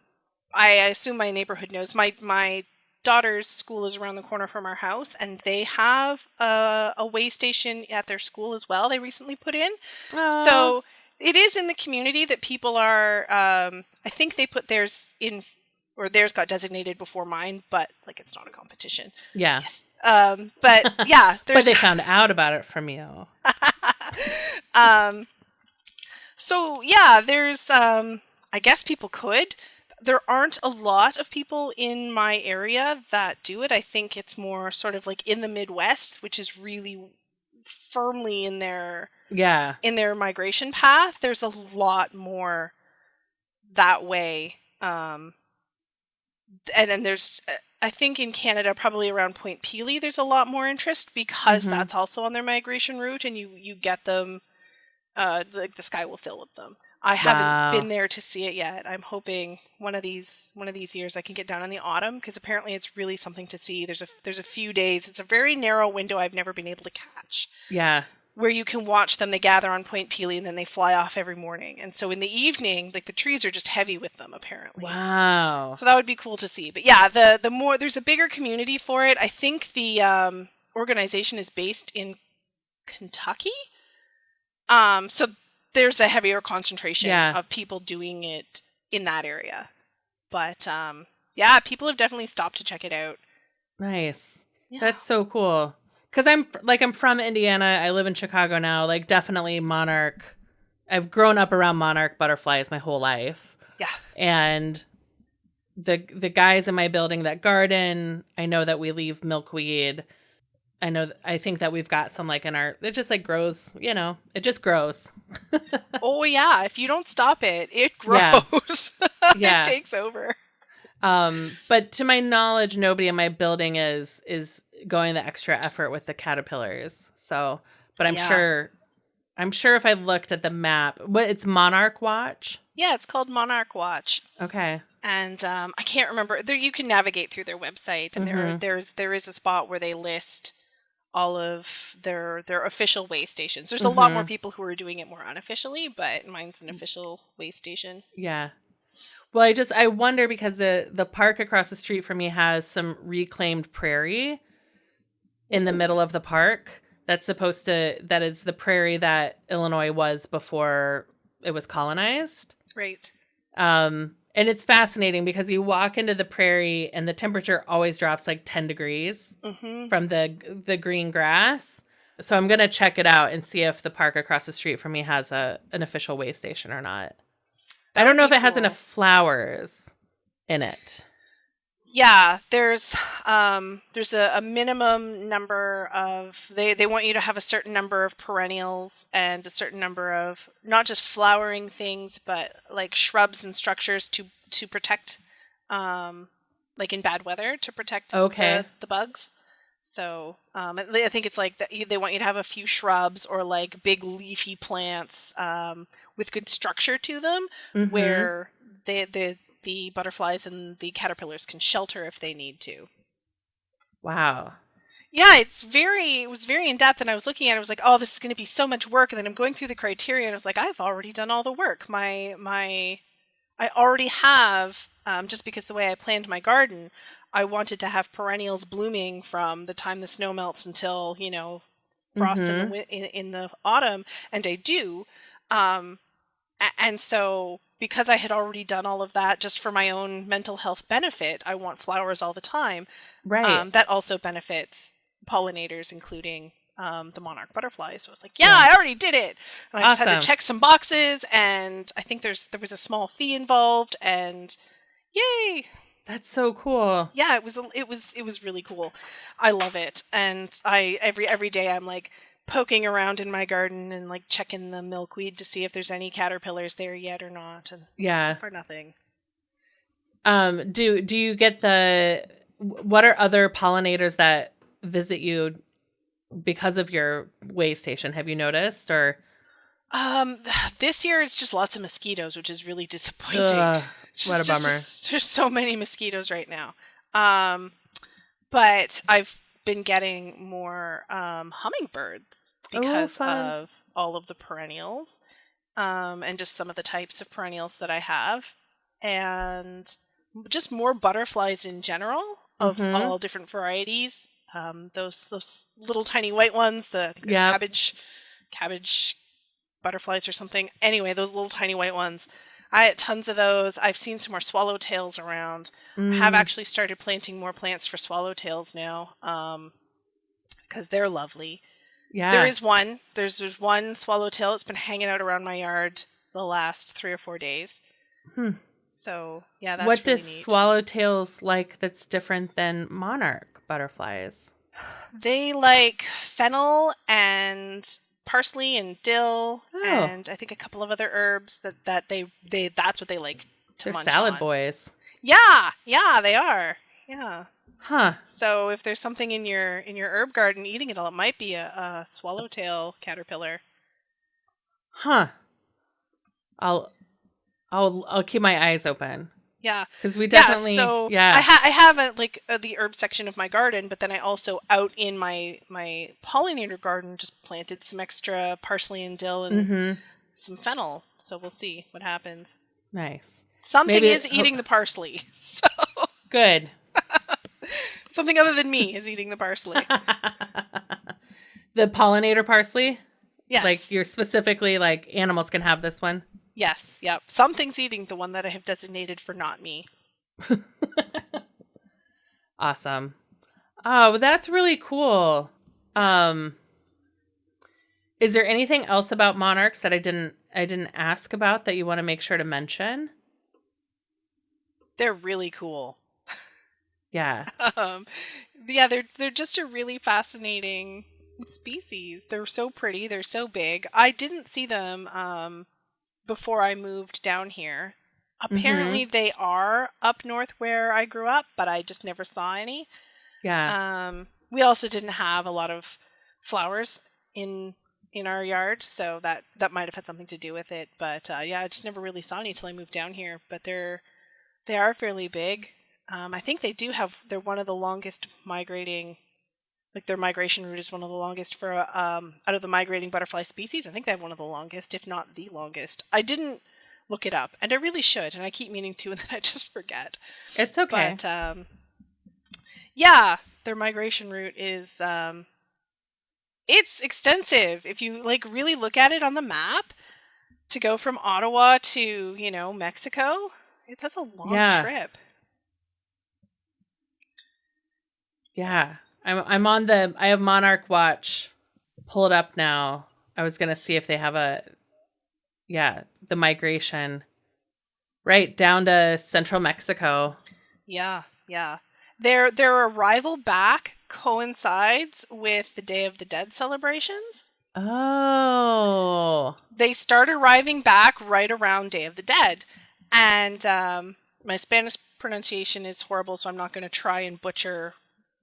I assume my neighborhood knows. My daughter's school is around the corner from our house, and they have a way station at their school as well. They recently put in. Aww. So it is in the community that people are, I think they put theirs in, or theirs got designated before mine, but like it's not a competition. Yeah. Yes. But yeah, But they found out about it from you. So yeah, there's, I guess people could. There aren't a lot of people in my area that do it. I think it's more sort of like in the Midwest, which is really firmly in their migration path. There's a lot more that way. And then there's, I think in Canada, probably around Point Pelee, there's a lot more interest because that's also on their migration route, and you get them, like the sky will fill with them. I haven't been there to see it yet. I'm hoping one of these years I can get down in the autumn, because apparently it's really something to see. There's a few days. It's a very narrow window I've never been able to catch. Yeah. Where you can watch them. They gather on Point Pelee and then they fly off every morning. And so in the evening, like the trees are just heavy with them apparently. Wow. So that would be cool to see. But yeah, the more there's a bigger community for it. I think the organization is based in Kentucky. So there's a heavier concentration of people doing it in that area. But yeah, people have definitely stopped to check it out. Nice. Yeah. That's so cool. Because I'm from Indiana. I live in Chicago now. Like, definitely Monarch. I've grown up around Monarch butterflies my whole life. Yeah. And the guys in my building that garden, I know that we leave milkweed. I think that we've got some like in our, it just like grows, it just grows. Oh yeah. If you don't stop it, it grows. Yeah. It takes over. But to my knowledge, nobody in my building is going the extra effort with the caterpillars. So, but I'm sure if I looked at the map, it's Monarch Watch? Yeah, it's called Monarch Watch. Okay. And I can't remember. You can navigate through their website, and there is a spot where they list all of their official way stations. There's a lot more people who are doing it more unofficially, but mine's an official way station. Yeah. Well, I wonder because the park across the street from me has some reclaimed prairie in the middle of the park. That is the prairie that Illinois was before it was colonized. Right. And it's fascinating because you walk into the prairie and the temperature always drops like 10 degrees from the green grass. So I'm going to check it out and see if the park across the street from me has an official way station or not. I don't know if it has enough flowers in it. Yeah, there's a minimum number of, they want you to have a certain number of perennials and a certain number of not just flowering things, but like shrubs and structures to protect, like in bad weather, to protect the bugs. So I think it's like they want you to have a few shrubs or like big leafy plants with good structure to them, where the butterflies and the caterpillars can shelter if they need to. Wow. Yeah, it was very in depth, and I was looking at it, I was like, oh, this is going to be so much work, and then I'm going through the criteria, and I was like, I've already done all the work. I already have, just because the way I planned my garden, I wanted to have perennials blooming from the time the snow melts until, frost in the autumn, and I do. And so because I had already done all of that just for my own mental health benefit, I want flowers all the time. Right. That also benefits pollinators, including the monarch butterflies. So I was like, I already did it. And I just had to check some boxes, and I think there was a small fee involved, and yay. That's so cool. Yeah, it was really cool. I love it. And every day I'm like poking around in my garden and like checking the milkweed to see if there's any caterpillars there yet or not. And so far nothing. Do you get what are other pollinators that visit you because of your way station? Have you noticed, or? This year it's just lots of mosquitoes, which is really disappointing. What a bummer. There's so many mosquitoes right now. But I've been getting more hummingbirds because of all of the perennials, and just some of the types of perennials that I have, and just more butterflies in general of all different varieties. Those little tiny white ones, the cabbage butterflies or something. Anyway, those little tiny white ones. I had tons of those. I've seen some more swallowtails around. I have actually started planting more plants for swallowtails now, because they're lovely. Yeah. There is one. There's one swallowtail that's been hanging out around my yard the last 3 or 4 days. So, yeah, that's what really does neat. swallowtails like that's different than monarch butterflies? They like fennel and parsley and dill and I think a couple of other herbs that they that's what they like to They're munch salad on. boys. Yeah, they are. Yeah. Huh. So if there's something in your herb garden eating it all, it might be a swallowtail caterpillar. Huh. I'll keep my eyes open. Yeah, because we definitely. So yeah. I have the herb section of my garden, but then I also out in my pollinator garden just planted some extra parsley and dill and some fennel. So we'll see what happens. Nice. Something is eating the parsley. So good. Something other than me is eating the parsley. The pollinator parsley? Yes. Like you're specifically like animals can have this one? Yes. Yep. Something's eating the one that I have designated for not me. Awesome. Oh, that's really cool. Is there anything else about monarchs that I didn't ask about that you want to make sure to mention? They're really cool. Yeah. Yeah, they're just a really fascinating species. They're so pretty. They're so big. I didn't see them before I moved down here. Apparently they are up north where I grew up, but I just never saw any. Yeah. We also didn't have a lot of flowers in our yard, so that might have had something to do with it. But yeah, I just never really saw any till I moved down here. But they are fairly big. I think they're one of the longest migrating, like their migration route is one of the longest for out of the migrating butterfly species. I think they have one of the longest, if not the longest. I didn't look it up, and I really should, and I keep meaning to, and then I just forget. It's okay. But yeah, their migration route is it's extensive. If you like really look at it on the map, to go from Ottawa to, Mexico, that's a long trip. Yeah. I'm on I have Monarch Watch pulled up now. I was going to see if they have the migration right down to central Mexico. Yeah. Their arrival back coincides with the Day of the Dead celebrations. Oh. They start arriving back right around Day of the Dead. And my Spanish pronunciation is horrible, so I'm not going to try and butcher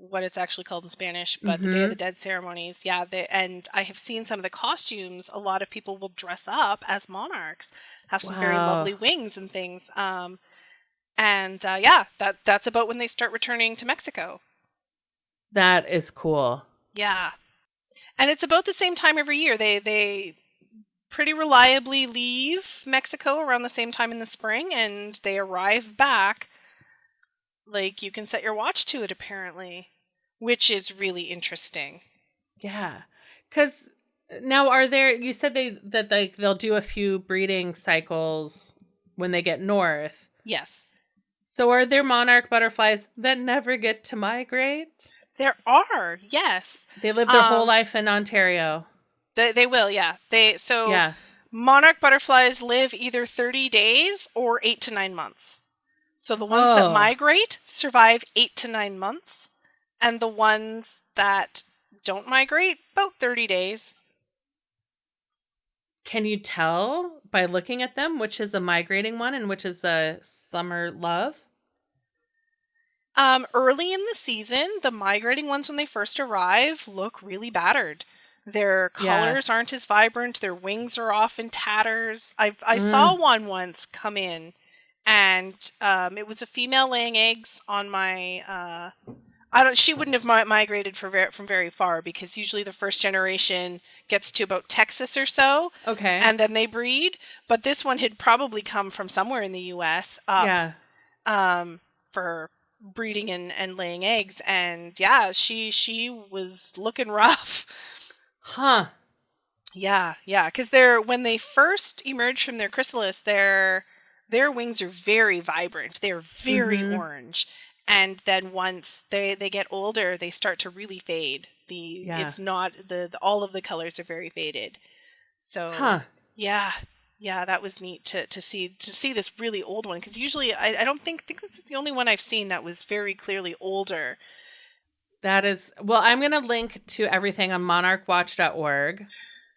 what it's actually called in Spanish, but the Day of the Dead ceremonies, and I have seen some of the costumes. A lot of people will dress up as monarchs, have some very lovely wings and things. That's about when they start returning to Mexico. That is cool. Yeah. And it's about the same time every year. They pretty reliably leave Mexico around the same time in the spring, and they arrive back. Like, you can set your watch to it, apparently, which is really interesting. Yeah. Because now you said they'll do a few breeding cycles when they get north. Yes. So are there monarch butterflies that never get to migrate? There are, yes. They live their whole life in Ontario. They will, yeah. Monarch butterflies live either 30 days or 8 to 9 months. So the ones that migrate survive 8 to 9 months, and the ones that don't migrate, about 30 days. Can you tell by looking at them which is a migrating one and which is a summer love? Early in the season, the migrating ones, when they first arrive, look really battered. Their colors aren't as vibrant. Their wings are off in tatters. I saw one once come in. And it was a female laying eggs on my. She wouldn't have migrated from very far, because usually the first generation gets to about Texas or so. Okay. And then they breed. But this one had probably come from somewhere in the U.S. For breeding and laying eggs, and yeah, she was looking rough. Huh. Yeah, yeah, because when they first emerge from their chrysalis, their wings are very vibrant. They're very Mm-hmm. orange, and then once they get older, they start to really fade. Yeah. It's not all of the colors are very faded. So Huh. yeah, yeah, that was neat to see this really old one, because usually I don't think this is the only one I've seen that was very clearly older. That is, well, I'm going to link to everything on monarchwatch.org,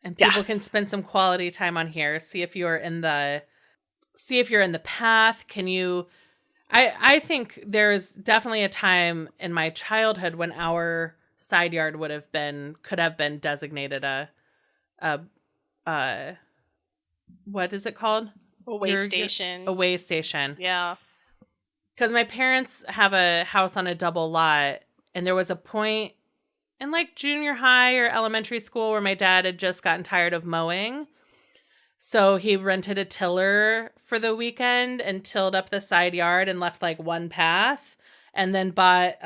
and Yeah, people can spend some quality time on here, see if you're in the path. Can you I think there's definitely a time in my childhood when our side yard could have been designated a what is it called? a way Your a station. way station. Yeah. Because my parents have a house on a double lot, and there was a point in like junior high or elementary school where my dad had just gotten tired of mowing. So he rented a tiller for the weekend and tilled up the side yard and left like one path, and then bought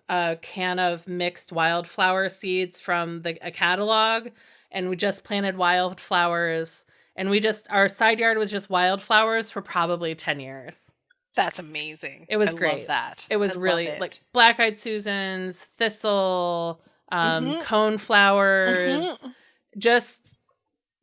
a can of mixed wildflower seeds from a catalog, and we just planted wildflowers, and our side yard was just wildflowers for probably 10 years. That's amazing. It was I love great. that. It I was love really like it. black-eyed Susans, thistle, Mm-hmm. cone flowers, Mm-hmm. just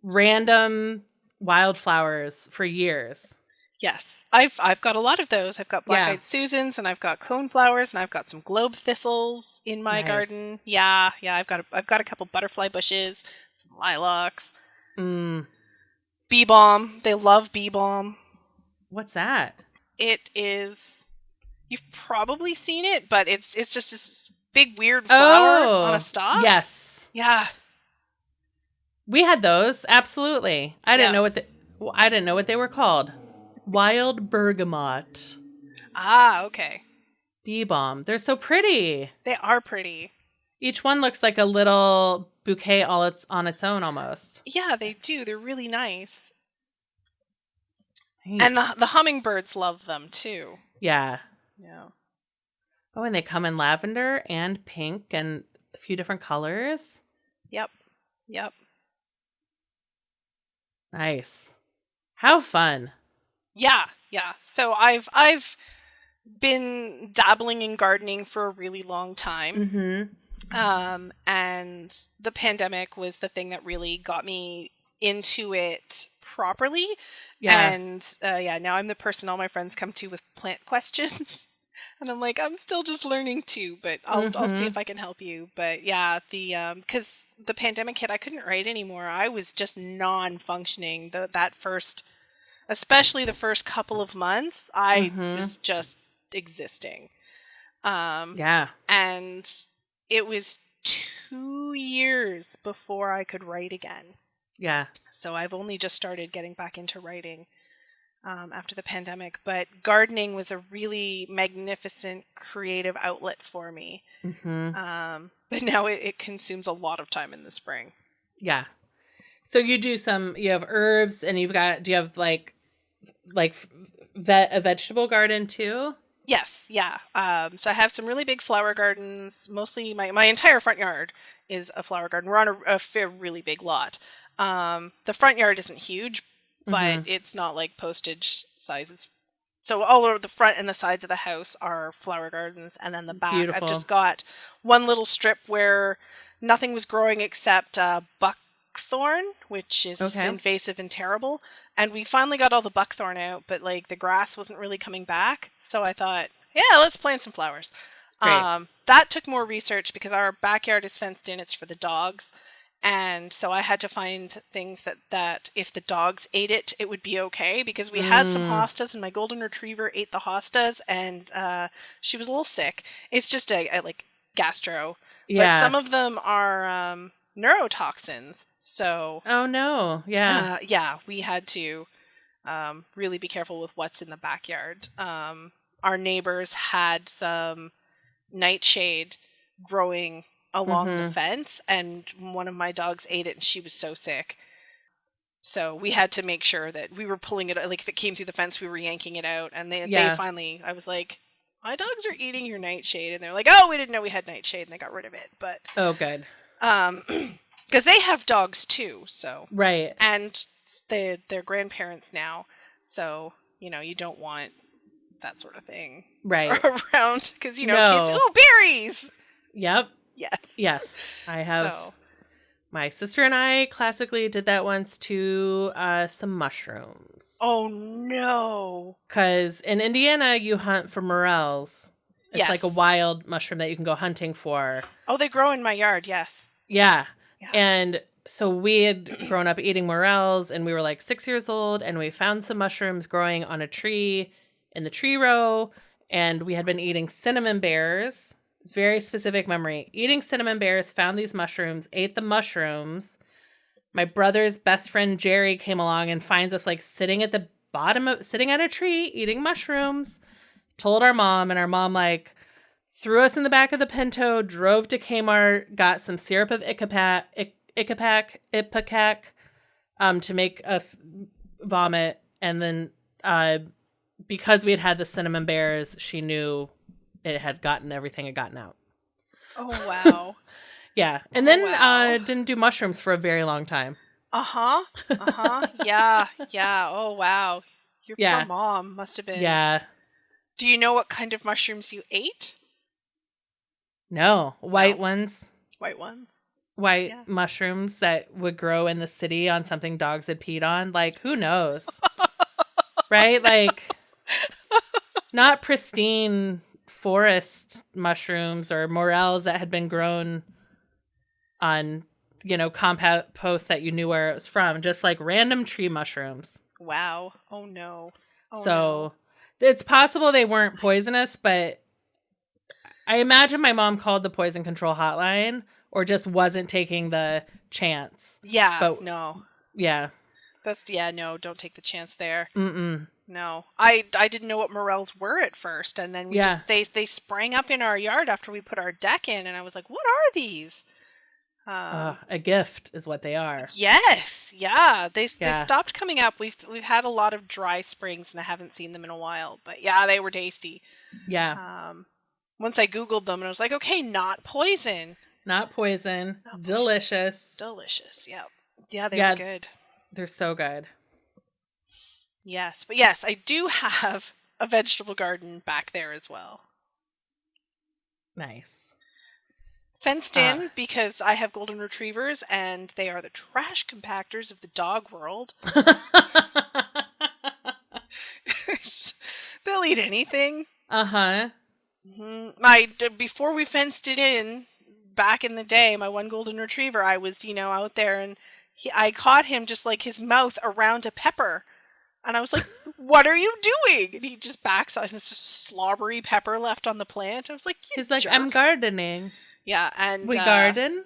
random wildflowers for years. Yes. I've got a lot of those. I've got Yeah. black-eyed Susans, and I've got coneflowers, and I've got some globe thistles in my Nice. garden. Yeah, yeah, I've got a couple butterfly bushes, some lilacs, Mm, bee balm. They love bee balm. what's that? It is, you've probably seen it, but it's just this big weird flower on a Oh, stalk. yes. Yeah. We had those. Absolutely. Yeah. I didn't know what they were called. Wild bergamot. Ah, okay. Bee balm. They're so pretty. They are pretty. Each one looks like a little bouquet on its own almost. Yeah, they do. They're really nice. Neat. And the hummingbirds love them too. Yeah. Yeah. Oh, and they come in lavender and pink and a few different colors. Yep. Yep. Nice. How fun. Yeah, yeah. So I've been dabbling in gardening for a really long time. Mm-hmm. And the pandemic was the thing that really got me into it properly. Yeah. And yeah, now I'm the person all my friends come to with plant questions. And I'm like, I'm still just learning too, but I'll see if I can help you. But yeah, because the pandemic hit, I couldn't write anymore. I was just non-functioning. That first, especially the first couple of months, I Mm-hmm. was just existing. Yeah. And it was 2 years before I could write again. Yeah. So I've only just started getting back into writing after the pandemic. But gardening was a really magnificent creative outlet for me. Mm-hmm. But now it consumes a lot of time in the spring. Yeah. So you have herbs, and do you have like a vegetable garden too? Yes, yeah. So I have some really big flower gardens. Mostly my entire front yard is a flower garden. We're on a really big lot. The front yard isn't huge, but it's not like postage size. So all over the front and the sides of the house are flower gardens, and then the back, Beautiful. I've just got one little strip where nothing was growing except buckthorn, which is Okay. invasive and terrible. And we finally got all the buckthorn out, but like the grass wasn't really coming back. So I thought, yeah, let's plant some flowers. Great. That took more research because our backyard is fenced in. It's for the dogs. And so I had to find things that if the dogs ate it, it would be okay, because we had some hostas and my golden retriever ate the hostas, and she was a little sick. It's just a like gastro. Yeah. But some of them are neurotoxins. So Oh no. Yeah. yeah, we had to really be careful with what's in the backyard. Our neighbors had some nightshade growing along the fence, and one of my dogs ate it, and she was so sick. So we had to make sure that we were pulling it, like if it came through the fence, we were yanking it out. And they finally, I was like, my dogs are eating your nightshade. And they're like, oh, we didn't know we had nightshade, and they got rid of it. But Oh, good. Because they have dogs too, so. Right. And they're grandparents now, so, you don't want that sort of thing Right. around. Because, kids, No. ooh, berries! Yep. Yes. Yes. I have. So. My sister and I classically did that once to some mushrooms. Oh, no. Because in Indiana, you hunt for morels. It's like a wild mushroom that you can go hunting for. Oh, they grow in my yard, yes. Yeah. And so we had grown up eating morels, and we were like 6 years old, and we found some mushrooms growing on a tree in the tree row, and we had been eating cinnamon bears. It's a very specific memory. Eating cinnamon bears, found these mushrooms, ate the mushrooms. My brother's best friend Jerry came along and finds us like sitting at a tree eating mushrooms. Told our mom, and our mom like threw us in the back of the Pinto, drove to Kmart, got some syrup of Ipecac, to make us vomit, and then because we had the cinnamon bears, she knew it had everything had gotten out. Oh, wow. Yeah. And then didn't do mushrooms for a very long time. Uh-huh. Uh-huh. Yeah. Yeah. Oh, wow. Your poor mom must have been. Yeah. Do you know what kind of mushrooms you ate? No. White ones. White ones? White mushrooms that would grow in the city on something dogs had peed on. Like, who knows? Right? Like, not pristine forest mushrooms or morels that had been grown on, compost that you knew where it was from. Just like random tree mushrooms. Wow. Oh, no. It's possible they weren't poisonous, but I imagine my mom called the poison control hotline or just wasn't taking the chance. Yeah. But, no. Yeah. No, don't take the chance there. Mm-mm. No. I didn't know what morels were at first, and then they sprang up in our yard after we put our deck in, and I was like, what are these? A gift is what they are. Yes. Yeah. They stopped coming up. We've had a lot of dry springs, and I haven't seen them in a while, but yeah, they were tasty. Yeah. Once I Googled them, and I was like, okay, not poison. Not poison. Delicious. Delicious. Yeah. Yeah, they were good. They're so good. Yes. But yes, I do have a vegetable garden back there as well. Nice. Fenced in because I have golden retrievers and they are the trash compactors of the dog world. They'll eat anything. Uh-huh. Mm-hmm. Before we fenced it in, back in the day, my one golden retriever, I was, out there and I caught him just like his mouth around a pepper. And I was like, what are you doing? And he just backs out and it's just slobbery pepper left on the plant. I was like, he's like, I'm gardening. Yeah. And we garden?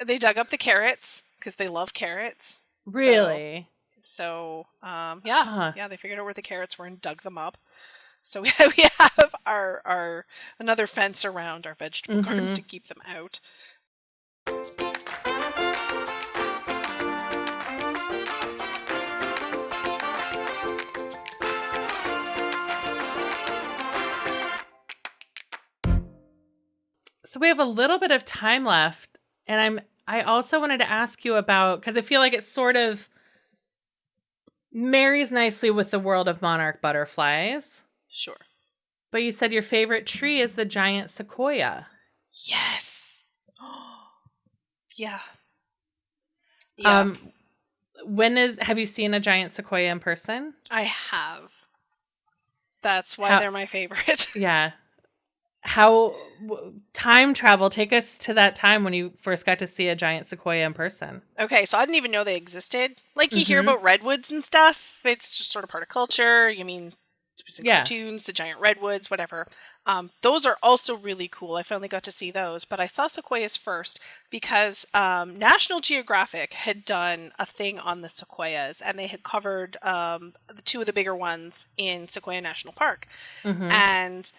They dug up the carrots because they love carrots. Really? So they figured out where the carrots were and dug them up. So we have our another fence around our vegetable garden to keep them out. So we have a little bit of time left, and I also wanted to ask you about, because I feel like it sort of marries nicely with the world of monarch butterflies. Sure. But you said your favorite tree is the giant sequoia. Yes. Yeah. Have you seen a giant sequoia in person? I have. That's why they're my favorite. Yeah. Time travel, take us to that time when you first got to see a giant sequoia in person. Okay, so I didn't even know they existed. Like, you hear about redwoods and stuff. It's just sort of part of culture. You mean, cartoons, the giant redwoods, whatever. Those are also really cool. I finally got to see those. But I saw sequoias first because National Geographic had done a thing on the sequoias. And they had covered two of the bigger ones in Sequoia National Park. Mm-hmm. And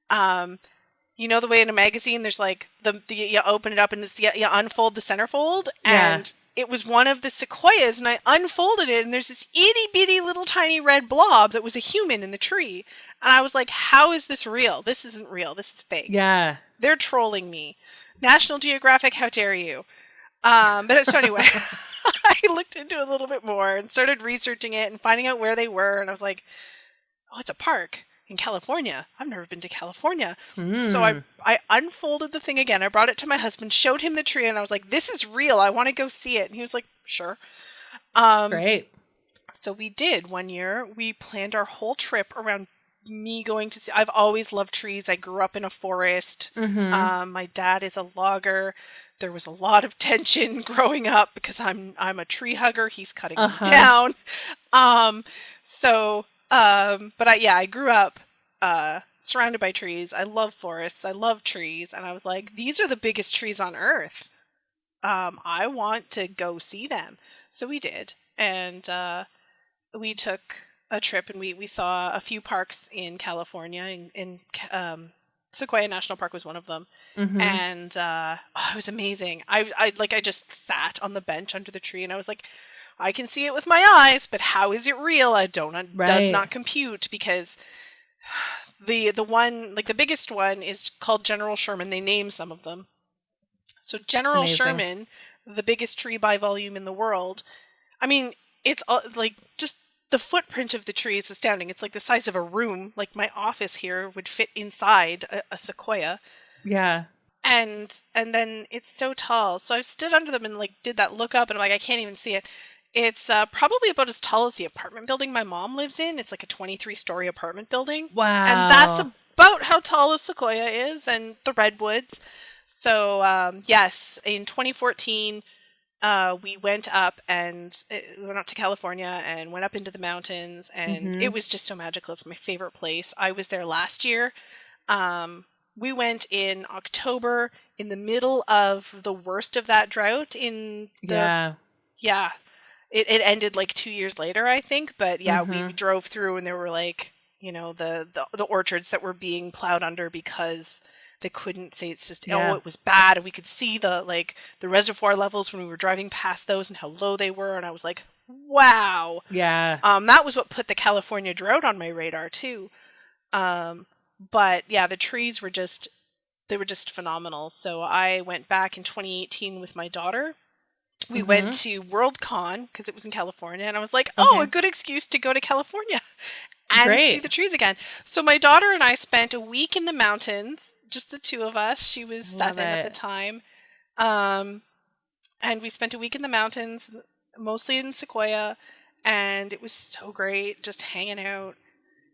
the way in a magazine there's like you open it up and it's, you unfold the centerfold, and it was one of the sequoias, and I unfolded it and there's this itty bitty little tiny red blob that was a human in the tree, and I was like, how is this real? This isn't real. This is fake. Yeah, they're trolling me. National Geographic, how dare you? So anyway, I looked into it a little bit more and started researching it and finding out where they were. And I was like, oh, it's a park in California. I've never been to California. So I unfolded the thing again. I brought it to my husband, showed him the tree, and I was like, this is real. I want to go see it. And he was like, sure. Great. So we did one year. We planned our whole trip around me going to see. I've always loved trees. I grew up in a forest. My dad is a logger. There was a lot of tension growing up because I'm a tree hugger. He's cutting me down. I grew up surrounded by trees. I love forests. I love trees. And I was like, these are the biggest trees on earth. I want to go see them. So we did. And we took a trip and we saw a few parks in California. Sequoia National Park was one of them. And it was amazing. I just sat on the bench under the tree and I was like, I can see it with my eyes, but how is it real? Does not compute, because the one, like the biggest one is called General Sherman. They name some of them. So General Sherman, the biggest tree by volume in the world. I mean, it's like just the footprint of the tree is astounding. It's like the size of a room. Like my office here would fit inside a sequoia. Yeah. And then it's so tall. So I stood under them and like did that look up and I'm like, I can't even see it. It's probably about as tall as the apartment building my mom lives in. It's like a 23-story apartment building. Wow. And that's about how tall a sequoia is, and the redwoods. So yes, in 2014, we went up to California and went up into the mountains, and it was just so magical. It's my favorite place. I was there last year. We went in October in the middle of the worst of that drought It ended like 2 years later, I think. But yeah, we drove through and there were like, the orchards that were being plowed under because they couldn't say it's just, it was bad. And we could see the reservoir levels when we were driving past those and how low they were. And I was like, wow. Yeah. That was what put the California drought on my radar too. But yeah, the trees were just phenomenal. So I went back in 2018 with my daughter. We went to WorldCon because it was in California, and I was like, a good excuse to go to California and see the trees again. So my daughter and I spent a week in the mountains, just the two of us. She was 7 at the time. And we spent a week in the mountains, mostly in Sequoia, and it was so great just hanging out.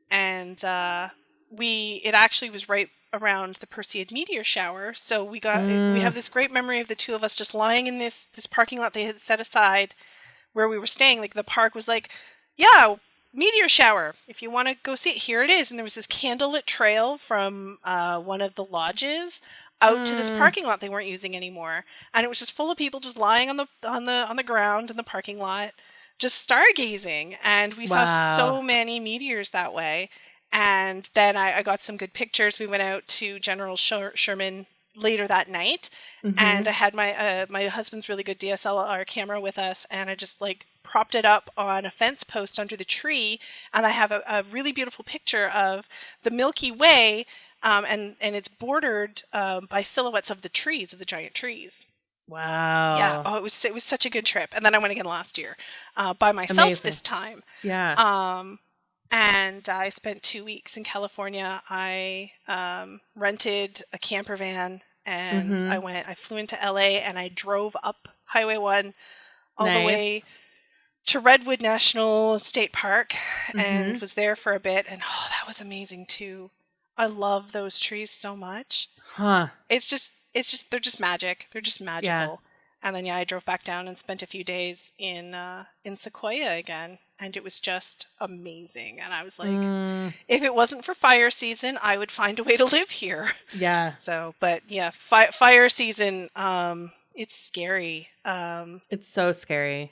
And it actually was right around the Perseid meteor shower, so we have this great memory of the two of us just lying in this parking lot they had set aside where we were staying. Like the park was like, yeah, meteor shower, if you want to go see it, here it is. And there was this candlelit trail from one of the lodges out to this parking lot they weren't using anymore, and it was just full of people just lying on the ground in the parking lot just stargazing, and we saw so many meteors that way. And then I got some good pictures. We went out to General Sherman later that night, and I had my husband's really good DSLR camera with us, and I just like propped it up on a fence post under the tree, and I have a really beautiful picture of the Milky Way, and it's bordered by silhouettes of the trees, of the giant trees. Wow. Yeah. Oh, it was such a good trip. And then I went again last year by myself this time. Yeah. And I spent 2 weeks in California. I rented a camper van and I flew into LA and I drove up Highway 1 all the way to Redwood National State Park and was there for a bit. And that was amazing too. I love those trees so much. Huh. It's just, they're just magic. They're just magical. Yeah. And then, I drove back down and spent a few days in Sequoia again. And it was just amazing. And I was like, if it wasn't for fire season, I would find a way to live here. Yeah. So, but yeah, fire season, it's scary. It's so scary.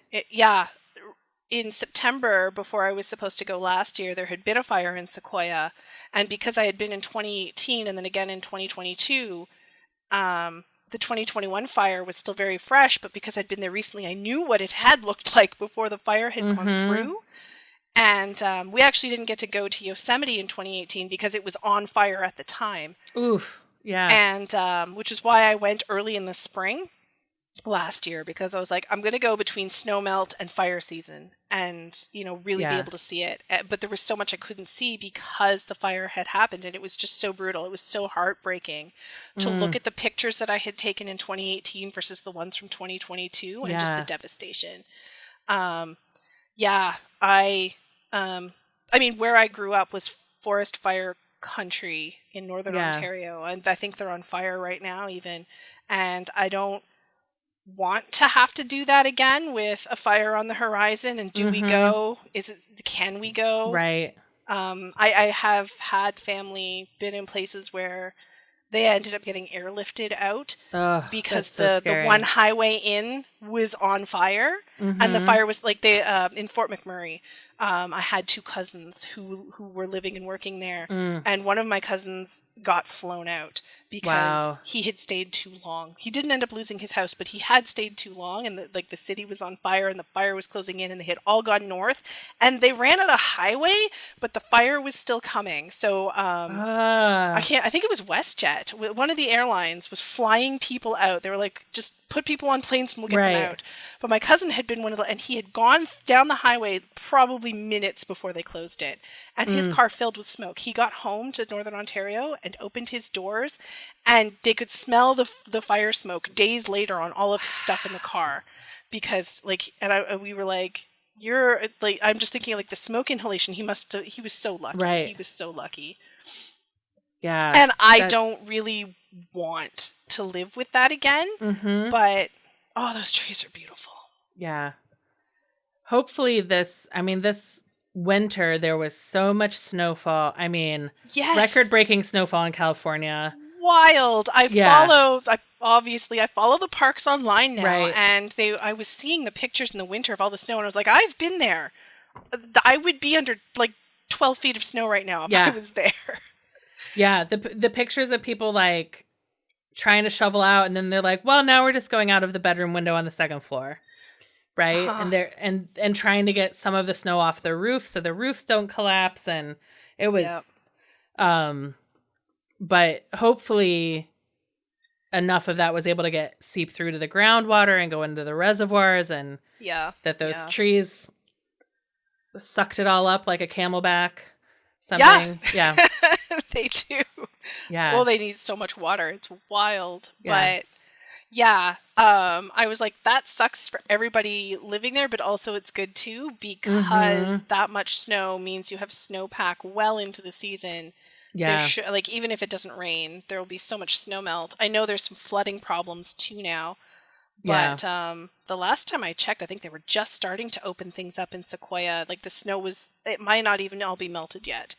In September, before I was supposed to go last year, there had been a fire in Sequoia. And because I had been in 2018 and then again in 2022, the 2021 fire was still very fresh, but because I'd been there recently, I knew what it had looked like before the fire had gone through. And we actually didn't get to go to Yosemite in 2018 because it was on fire at the time. Oof. Yeah. And which is why I went early in the spring. last year because I was like, I'm going to go between snow melt and fire season and, really be Yeah. able to see it. But there was so much I couldn't see because the fire had happened, and it was just so brutal. It was so heartbreaking to look at the pictures that I had taken in 2018 versus the ones from 2022 and just the Yeah. devastation. Yeah, I mean, where I grew up was forest fire country in northern Yeah. Ontario, and I think they're on fire right now even. And I don't want to have to do that again with a fire on the horizon. And do we go? Can we go? Right. I have had family been in places where they ended up getting airlifted out Ugh, because that's so the scary. one highway in was on fire, and the fire was like in Fort McMurray. I had two cousins who were living and working there, and one of my cousins got flown out because he had stayed too long. He didn't end up losing his house, but he had stayed too long, and the city was on fire, and the fire was closing in, and they had all gone north, and they ran out a highway, but the fire was still coming. So I think it was WestJet. One of the airlines was flying people out. They were like, just put people on planes and we'll get them out. But my cousin had been and he had gone down the highway probably minutes before they closed it. And his car filled with smoke. He got home to Northern Ontario and opened his doors, and they could smell the fire smoke days later on all of his stuff in the car. Because we were like, you're like, I'm just thinking like the smoke inhalation. He was so lucky. Right. He was so lucky. Yeah. And I don't really want to live with that again. But, those trees are beautiful. Yeah. Hopefully this winter there was so much snowfall. I mean, Yes. record-breaking snowfall in California. Wild. I follow the parks online now. Right. And I was seeing the pictures in the winter of all the snow, and I was like, I've been there. I would be under like 12 feet of snow right now if I was there. Yeah, the pictures of people like trying to shovel out, and then they're like, well, now we're just going out of the bedroom window on the second floor. Right. And they're and trying to get some of the snow off their roof so the roofs don't collapse. And it was but hopefully enough of that was able to seep through to the groundwater and go into the reservoirs, and that those trees sucked it all up like a camelback. Something. Yeah. They do. Yeah. Well, they need so much water. It's wild. Yeah. But I was like, that sucks for everybody living there, but also it's good too, because that much snow means you have snowpack well into the season. Yeah. Like, even if it doesn't rain, there will be so much snow melt. I know there's some flooding problems too now. But the last time I checked, I think they were just starting to open things up in Sequoia. Like, the snow it might not even all be melted yet.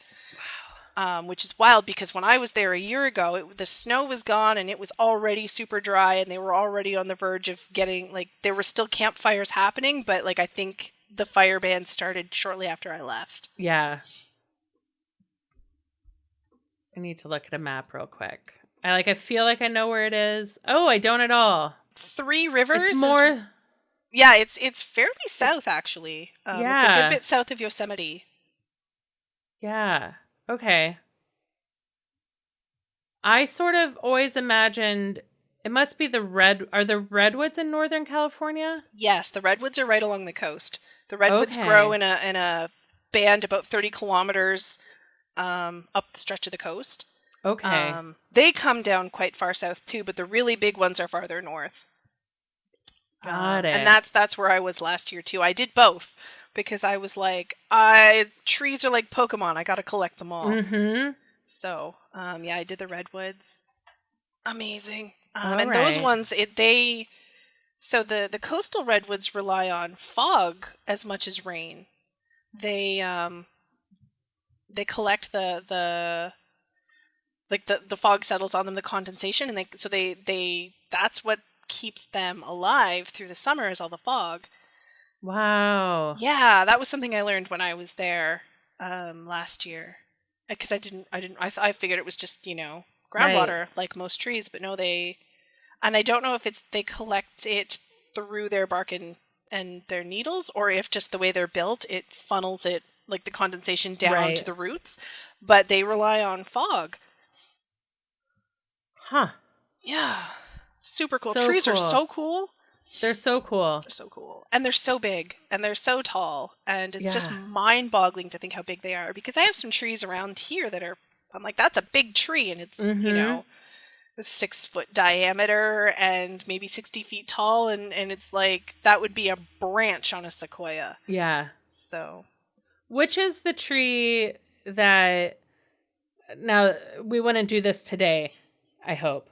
Wow. Which is wild, because when I was there a year ago, the snow was gone and it was already super dry, and they were already on the verge of getting, like, there were still campfires happening, but, like, I think the fire ban started shortly after I left. Yeah. I need to look at a map real quick. I feel like I know where it is. Oh, I don't at all. Three Rivers. It's more. It's fairly south, actually. It's a good bit south of Yosemite. Yeah. Okay. I sort of always imagined it must be are the redwoods in Northern California? Yes, the redwoods are right along the coast. The redwoods grow in a band about 30 kilometers up the stretch of the coast. Okay. They come down quite far south too, but the really big ones are farther north. Got it. And that's where I was last year too. I did both because I was like, trees are like Pokemon. I got to collect them all. So, I did the redwoods. Amazing. And those ones, so the coastal redwoods rely on fog as much as rain. They collect the fog settles on them, the condensation, and they that's what keeps them alive through the summer, is all the fog. Wow. Yeah, that was something I learned when I was there last year, because I figured it was just groundwater like most trees, but no, and I don't know if they collect it through their bark and their needles, or if just the way they're built, it funnels it, like the condensation, down to the roots, but they rely on fog. Huh. Yeah. Super cool. So Trees cool. are so cool. They're so cool. They're so cool. And they're so big. And they're so tall. And it's just Yeah. mind-boggling to think how big they are. Because I have some trees around here that are, I'm like, that's a big tree. And it's, you know, a 6-foot diameter and maybe 60 feet tall. And it's like, that would be a branch on a sequoia. Yeah. So. Which is the tree that, now we wouldn't do this today, I hope.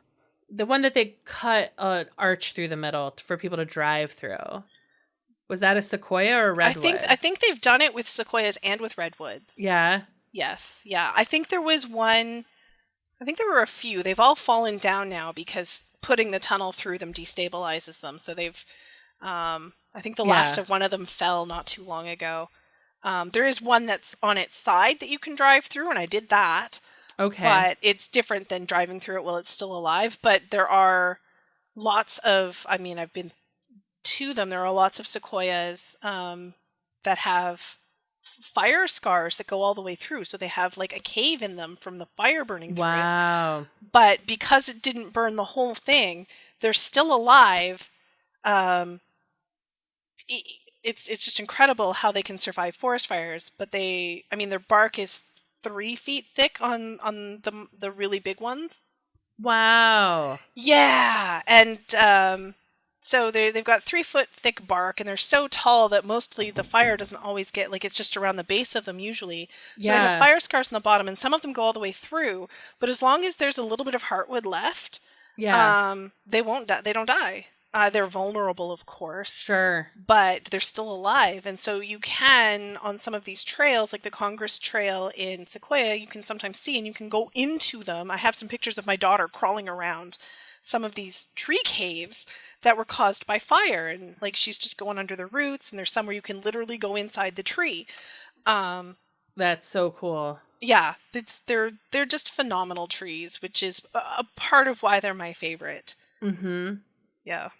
The one that they cut an arch through the middle for people to drive through. Was that a sequoia or a redwood? I think they've done it with sequoias and with redwoods. Yeah. Yes. Yeah. I think there was one. I think there were a few. They've all fallen down now because putting the tunnel through them destabilizes them. So they've. I think the last of one of them fell not too long ago. There is one that's on its side that you can drive through, and I did that. Okay. But it's different than driving through it while it's still alive. But there are lots of, I mean, I've been to them. There are lots of sequoias that have fire scars that go all the way through. So they have like a cave in them from the fire burning through it. Wow. But because it didn't burn the whole thing, they're still alive. It's just incredible how they can survive forest fires. But their bark is 3 feet thick on the really big ones. Wow. Yeah, and so they've got 3 foot thick bark, and they're so tall that mostly the fire doesn't always get, like, it's just around the base of them usually. So they have fire scars on the bottom, and some of them go all the way through. But as long as there's a little bit of heartwood left, they won't die. They don't die. They're vulnerable, of course. Sure. But they're still alive. And so you can, on some of these trails, like the Congress Trail in Sequoia, you can sometimes see, and you can go into them. I have some pictures of my daughter crawling around some of these tree caves that were caused by fire. And like she's just going under the roots, and there's some where you can literally go inside the tree. That's so cool. Yeah, they're just phenomenal trees, which is a part of why they're my favorite. Mm-hmm. Yeah.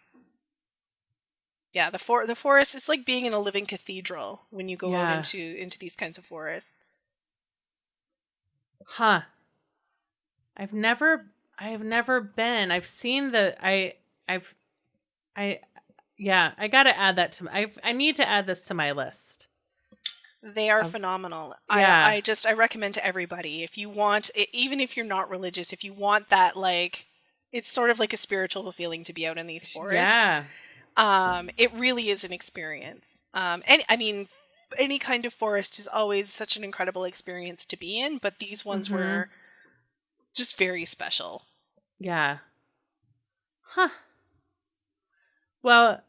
Yeah, the forest is like being in a living cathedral when you go out into these kinds of forests. Huh. I have never been. I've seen I gotta add that to I need to add this to my list. They are phenomenal. Yeah. I recommend to everybody, if you want, even if you're not religious, if you want that, like, it's sort of like a spiritual feeling to be out in these forests. Yeah. It really is an experience. And I mean, any kind of forest is always such an incredible experience to be in, but these ones were just very special. Yeah. Huh. Well,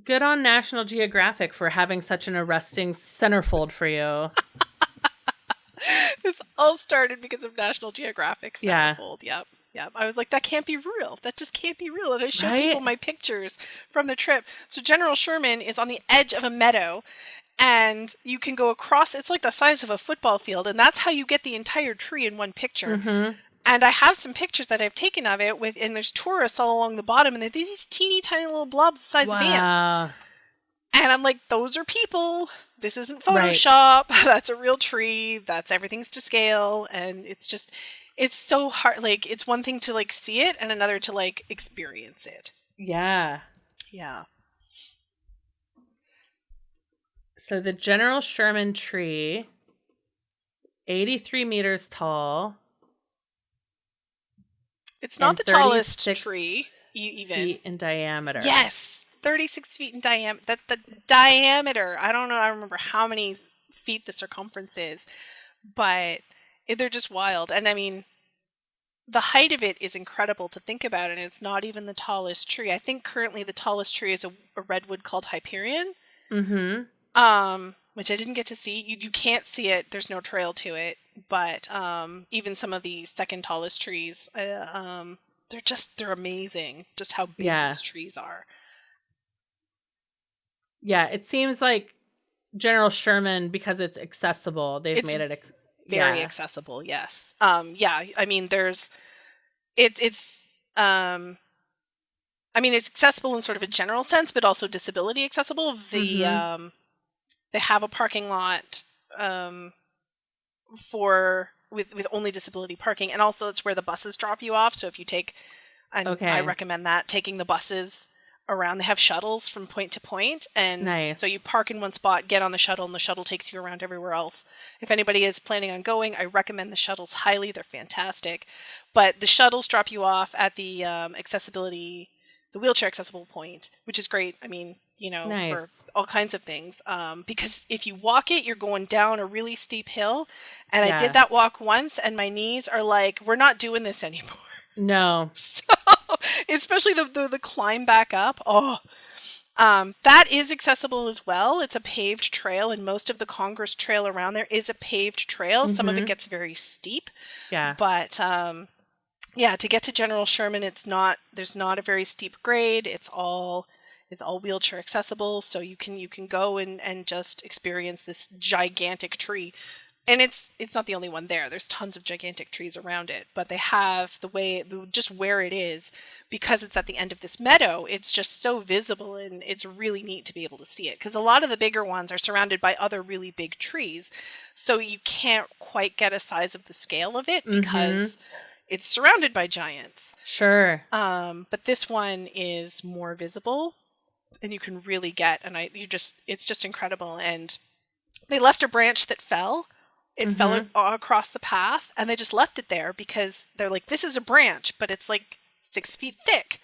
good on National Geographic for having such an arresting centerfold for you. This all started because of National Geographic centerfold. Yep. Yeah, I was like, that can't be real. That just can't be real. And I showed people my pictures from the trip. So General Sherman is on the edge of a meadow, and you can go across. It's like the size of a football field, and that's how you get the entire tree in one picture. Mm-hmm. And I have some pictures that I've taken of it and there's tourists all along the bottom, and they're these teeny tiny little blobs the size of ants. And I'm like, those are people. This isn't Photoshop. Right. That's a real tree. Everything's to scale, and it's just. It's so hard. Like, it's one thing to, like, see it and another to, like, experience it. Yeah. Yeah. So the General Sherman tree, 83 meters tall. It's not the tallest tree, even. Feet in diameter. Yes. 36 feet in diameter. The diameter. I don't know. I remember how many feet the circumference is. But they're just wild. And I mean, the height of it is incredible to think about, and it's not even the tallest tree. I think currently the tallest tree is a redwood called Hyperion. Mm-hmm. Which I didn't get to see. You can't see it. There's no trail to it. But even some of the second tallest trees, they're amazing. Just how big these trees are. Yeah, it seems like General Sherman, because it's accessible, they've made it very accessible. Yes. I mean, it's accessible in sort of a general sense, but also disability accessible. They have a parking lot with only disability parking, and also it's where the buses drop you off. So if you take, I recommend that, taking the buses around. They have shuttles from point to point, and Nice. so you park in one spot, get on the shuttle, and the shuttle takes you around everywhere else. If anybody is planning on going, I recommend the shuttles highly. They're fantastic. But the shuttles drop you off at the the wheelchair accessible point, which is great. I mean, for Nice. all kinds of things. Because if you walk it, you're going down a really steep hill. And I Yeah. did that walk once, and my knees are like, we're not doing this anymore. No. So, especially the climb back up. Oh, that is accessible as well. It's a paved trail, and most of the Congress Trail around there is a paved trail. Some of it gets very steep. Yeah. But yeah, to get to General Sherman, there's not a very steep grade. It's all wheelchair accessible, so you can go and just experience this gigantic tree. And it's not the only one there. There's tons of gigantic trees around it, but they have just where it is, because it's at the end of this meadow, it's just so visible, and it's really neat to be able to see it, because a lot of the bigger ones are surrounded by other really big trees, so you can't quite get a size of the scale of it because it's surrounded by giants. Sure. But this one is more visible, and you can really get, it's just incredible. And they left a branch that fell. It fell across the path, and they just left it there because they're like, this is a branch, but it's like 6 feet thick.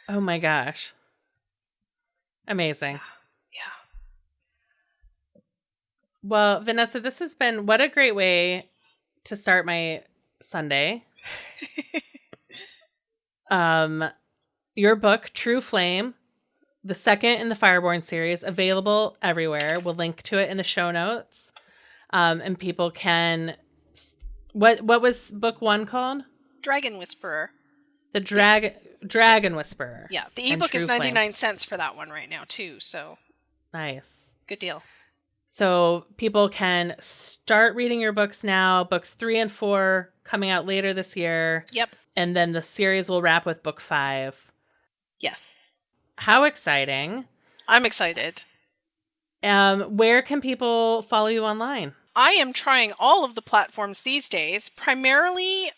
Oh my gosh. Amazing. Yeah. Well, Vanessa, this has been what a great way to start my Sunday. Your book, True Flame, the second in the Fireborn series, available everywhere. We'll link to it in the show notes. And people can... What was book 1 called? Dragon Whisperer. The Dragon Whisperer. Yeah, the ebook is 99 cents for that one right now, too, so... Nice. Good deal. So people can start reading your books now. Books 3 and 4 coming out later this year. Yep. And then the series will wrap with book 5. Yes. How exciting. I'm excited. Where can people follow you online? I am trying all of the platforms these days, primarily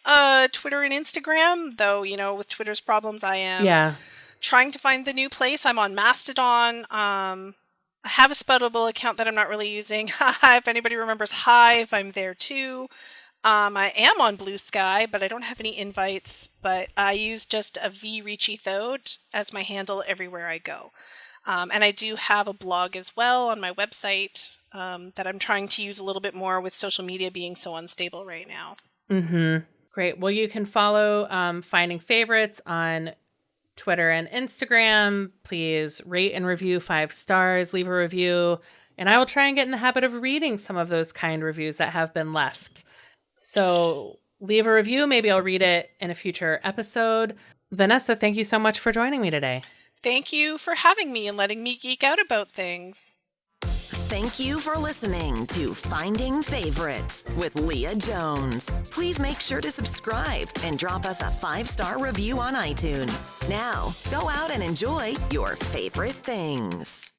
Twitter and Instagram, though, with Twitter's problems, I am trying to find the new place. I'm on Mastodon. I have a Spoutable account that I'm not really using. If anybody remembers Hive, I'm there too. I am on Blue Sky, but I don't have any invites, but I use just a V Ricci-Thode as my handle everywhere I go. And I do have a blog as well on my website that I'm trying to use a little bit more with social media being so unstable right now. Great. Well, you can follow Finding Favorites on Twitter and Instagram. Please rate and review 5 stars, leave a review, and I will try and get in the habit of reading some of those kind reviews that have been left. So leave a review. Maybe I'll read it in a future episode. Vanessa, thank you so much for joining me today. Thank you for having me and letting me geek out about things. Thank you for listening to Finding Favorites with Leah Jones. Please make sure to subscribe and drop us a 5-star review on iTunes. Now, go out and enjoy your favorite things.